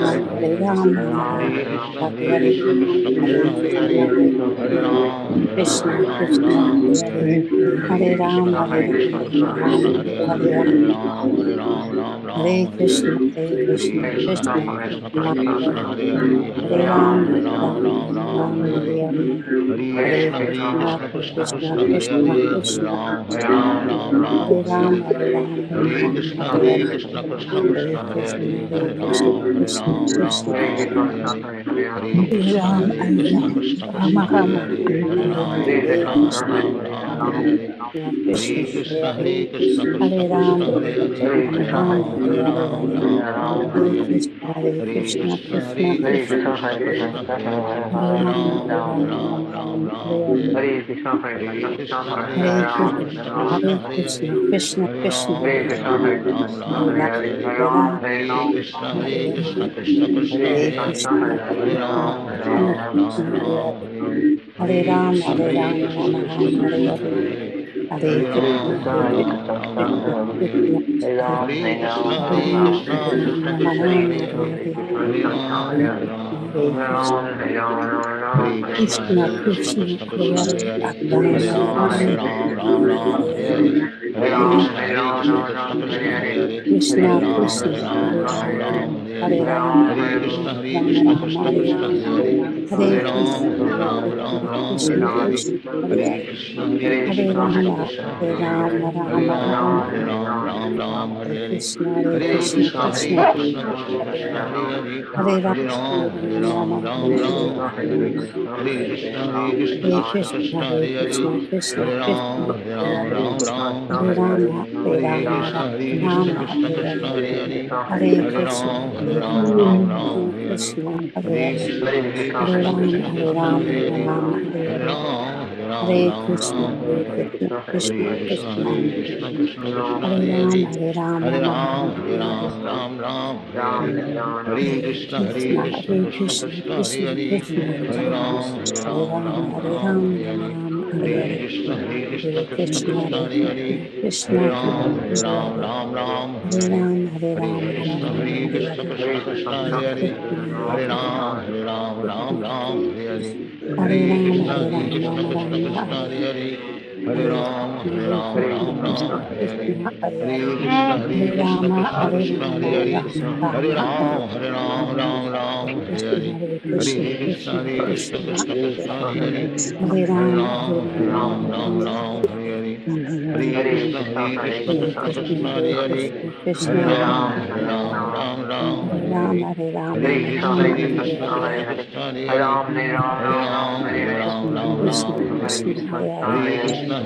Hare. Ram, Ram Hare Ram Krishna Hare Hare Krishna Hare Krishna Hare Krishna, Hare, Hare Hare Krishna, Krishna Ram, Hare Hare Hare Hare. Hare Hare Ram, Krishna Hare Ram, Krishna Ram Ram Krishna Hare Hare Hare, Hare Hare Hare Ram, Hare Krishna, Hare. Hare Hare Krishna, Krishna Krishna Krishna Krishna Hare Krishna Hare Hare Hare, Hare Hare Ram, Hare Ram, Ram, Ram Ram Hare Hare Hare. Hare Hare Hare Krishna Krishna, Krishna Krishna Krishna Hare Krishna Hare, Krishna Hare Krishna Ram, Hare Hare Ram, Hare. Hare Ram, Ram Hare Ram Krishna Hare Hare Krishna Hare Krishna Hare Krishna, Hare, Hare Krishna, Hare Krishna Krishna Hare Hare. Hare Hare Krishna Ram, Hare Ram, Krishna Rama Hare Rama, Hare, Rama Hare Hare Hare Krishna, Hare Hare. Krishna Krishna Hare Hare Hare Krishna Hare Ram, Krishna Hare Hare Krishna, Hare, Rama Hare Rama Hare Hare Hare Hare. Krishna, Hare Hare Krishna, Krishna Krishna Krishna Hare Krishna Hare Hare, Hare Hare Ram, Hare Ram, Ram, Rama Rama Hare Hare Hare Hare. Hare Krishna Hare Krishna Hare Hare Krishna, Hare, Krishna Hare Krishna Ram, Hare Hare Hare Ram, Hare Hare Ram, Hare Hare Krishna Hare Krishna Hare Hare Hare, Krishna, Hare Hare Krishna, Ram, Krishna Krishna Hare Hare Hare Hare. Hare Hare Ram, Krishna Hare Ram, Rama Rama Hare Krishna Hare Hare Hare, Hare Hare Krishna, Ram, Hare Ram Krishna, Hare Hare. Krishna Krishna Hare Krishna Hare Ram, Hare Ram, Rama Krishna Rama Hare Hare Hare, Hare Hare Ram, Hare Krishna, Hare Ram Krishna, Hare Hare. Hare Krishna Krishna Hare Krishna Hare Hare Hare, Ram, Hare Hare Ram, Ram, Ram Hare Hare Hare Hare. Hare Hare Krishna Hare Hare, Hare Krishna Ram, Krishna Hare Hare Ram Hare Hare Hare. Ram, Hare Hare Krishna Ram, Ram Ram Hare Krishna Hare Hare Hare, Hare Hare Krishna, Hare Ram, Krishna, Hare Krishna Hare. Krishna Hare Hare Hare Hare Rama, Krishna Hare Hare Hare, Rama, Hare Rama Rama Ram, Hare Hare Hare Hare Hare. Krishna, Hare Hare Krishna, Krishna Krishna Krishna Krishna Hare Krishna Hare Hare Hare, Hare Ram, Hare Hare Ram, Ram, Rama Rama Hare Hare Hare. Hare Hare Krishna Krishna, Krishna Hare Hare Hare, Krishna, Krishna Hare Krishna Ram, Hare Hare Hare Hare Hare. Rama, Hare Hare Rama, Krishna Rama Rama Krishna Hare Hare Krishna Hare Hare, Hare Hare Krishna, Ram, Hare Ram Krishna, Hare Hare. Krishna Hare Hare Hare Hare Krishna Ram, Krishna Hare Krishna Ram, Hare Rama Hare, Rama Hare Hare Hare Ram, Hare Krishna, Ram Hare Hare Hare. Krishna, Krishna Hare Krishna Krishna Krishna Hare Hare Ram, Hare, Hare Ram, Hare Rama Ram, Rama Hare Hare Ram Hare Hare. Hare Hare Krishna, Hare Krishna, Krishna Hare Krishna Hare, Krishna Hare Hare Hare Ram, Hare Ram Ram, Hare Rama Hare. Rama Hare Hare Hare Krishna Hare Krishna Krishna, Krishna Hare Hare Hare, Krishna, Hare Krishna Ram, Krishna Hare Hare Ram Hare Hare Hare. Ram, Hare Hare Ram, Rama Rama Hare Krishna Hare Krishna Hare Hare Hare, Krishna, Hare Hare Krishna, Ram, Ram Hare Hare. Hare Hare Ram, Krishna Hare Ram, Rama Krishna Rama Hare Hare Hare, Hare Hare Ram, Krishna, Hare Krishna, Krishna Ram Hare Hare. Krishna Hare Hare Hare Hare Krishna Rama, Hare Krishna Rama, Hare Hare, Rama Hare Rama Hare Ram, Ram Krishna, Hare Hare. Hare Hare Krishna, Krishna Krishna Krishna Krishna Hare Krishna Hare Hare, Hare Hare Ram, Hare Ram, Ram, Rama Rama Ram Hare Hare. Hare Hare Krishna Hare Krishna Krishna, Hare Hare Hare, Krishna, Hare Krishna Ram, Krishna Hare Ram Hare Hare Ram, Hare. Hare Ram, Hare Rama Krishna Rama Hare Krishna Hare Hare, Hare Ram, Krishna, Krishna Ram Hare Hare. Krishna Hare Hare Hare Krishna Hare Ram, Hare Krishna Ram, Hare Rama Hare, Rama Hare Hare Hare Ram, Hare Krishna, Ram Hare Hare Hare. Krishna, Krishna Hare Krishna Hare Hare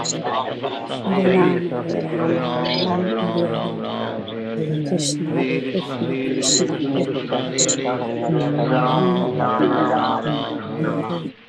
Krishna Hare Hare Hare, Ram, Hare Hare Ram, Rama Ram, Rama Hare Hare Ram Hare Hare. Hare Krishna, Hare Hare Krishna Krishna, Krishna Krishna Krishna Hare Hare, Hare Hare Ram, Ram, Hare Ram, Rama Rama Ram Hare Hare Hare Hare.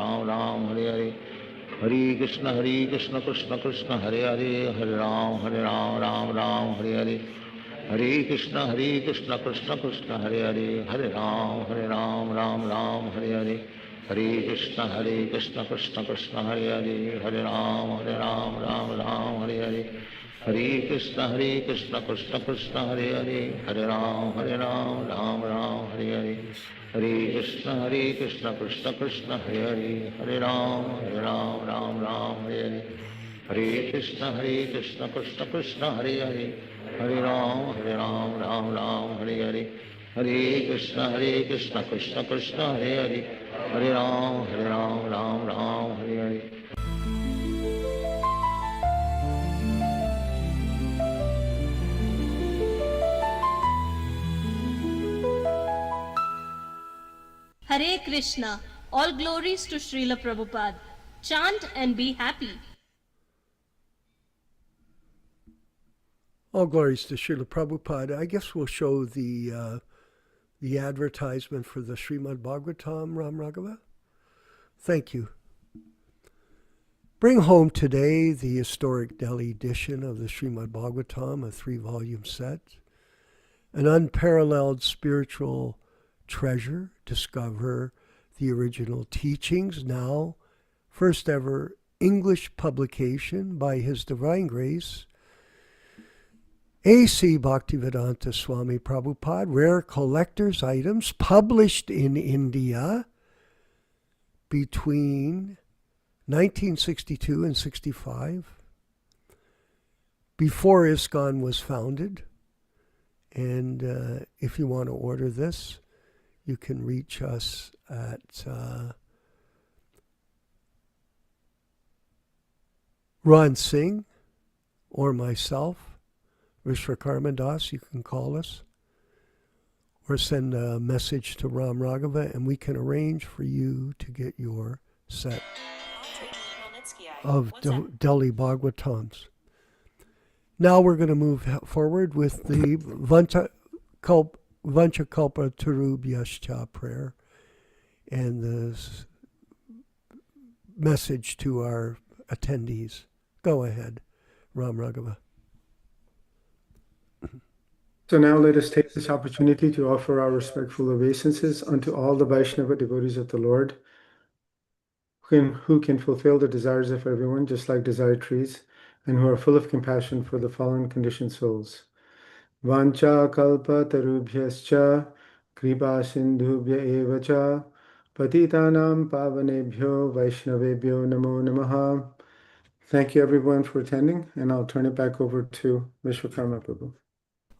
Ram Ram Hare Hare Hare Krishna Krishna Krishna Hare Hare Hare Ram Ram Ram Hare Hare Hare Krishna Krishna Krishna Hare Hare Hare Ram Ram Hare Hare Hare Krishna Krishna Krishna Hare Hare Hare Ram Ram Hare Hare Hare Krishna Krishna Krishna Hare Hare Hare Ram Ram Hare Hare Hare Krishna Krishna Krishna Hare Hare Hare Ram Ram Hare Hare Hare Krishna Krishna Krishna Hare Hare Hare Ram Ram Hare Hare Hare Krishna Krishna Krishna Hare Hare Hare Ram Ram Hare Hare Hare Krishna. All glories to Srila Prabhupada. Chant and be happy. All glories to Srila Prabhupada. I guess we'll show the advertisement for the Srimad Bhagavatam, Ram Raghava. Thank you. Bring home today the historic Delhi edition of the Srimad Bhagavatam, a 3-volume set. An unparalleled spiritual treasure. Discover the original teachings, now first ever English publication by His Divine Grace, A.C. Bhaktivedanta Swami Prabhupada, rare collector's items, published in India between 1962 and 65, before ISKCON was founded. And if you want to order this, you can reach us at Ron Singh or myself, Vishwakarma Das. You can call us or send a message to Ram Raghava, and we can arrange for you to get your set of Delhi Bhagavatams. Now we're going to move forward with the Vanchakalpa Tarubhyascha prayer and the message to our attendees. Go ahead, Ram Raghava. So now let us take this opportunity to offer our respectful obeisances unto all the Vaishnava devotees of the Lord, who can fulfill the desires of everyone, just like desired trees, and who are full of compassion for the fallen conditioned souls. Vancha kalpa tarubhyascha kripa sindhubhya evacha patitanam pavanebhyo vaishnavebhyo namo namaha. Thank you everyone for attending, and I'll turn it back over to Vishwakarma Prabhu.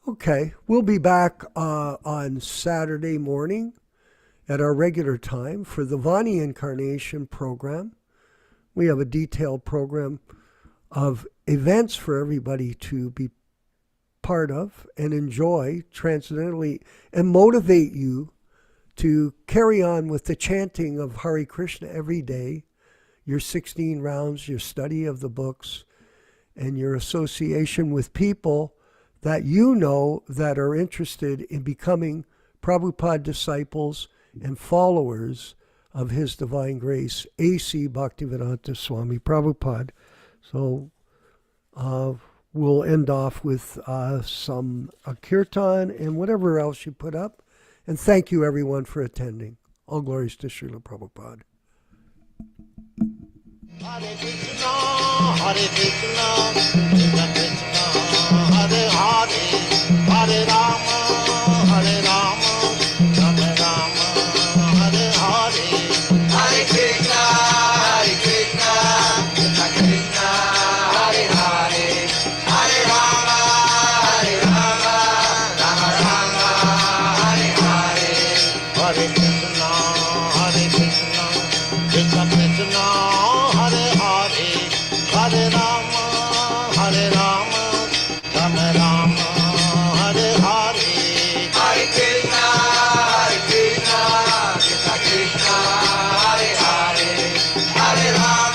Okay, we'll be back on Saturday morning at our regular time for the Vani Incarnation program. We have a detailed program of events for everybody to be part of and enjoy transcendentally, and motivate you to carry on with the chanting of Hare Krishna every day, your 16 rounds, your study of the books, and your association with people that you know that are interested in becoming Prabhupada disciples and followers of His Divine Grace, A.C. Bhaktivedanta Swami Prabhupada. So we'll end off with some kirtan and whatever else you put up. And thank you everyone for attending. All glories to Srila Prabhupada. Hare Krishna, Hare Krishna, Krishna Krishna, Hare Hare, Hare Rama, Hare Rama, Rama Rama, Hare Hare. Hare Krishna, Hare Krishna, Krishna Krishna, Hare Hare, Hare Rama, Hare Rama, Rama Rama, Hare Hare. Hare Krishna, Hare Krishna, Krishna Krishna, Hare Hare, Hare Rama, Hare Rama, Rama Rama, Hare Hare. Hare Krishna, Krishna Krishna, Hare Hare, Hare Rama.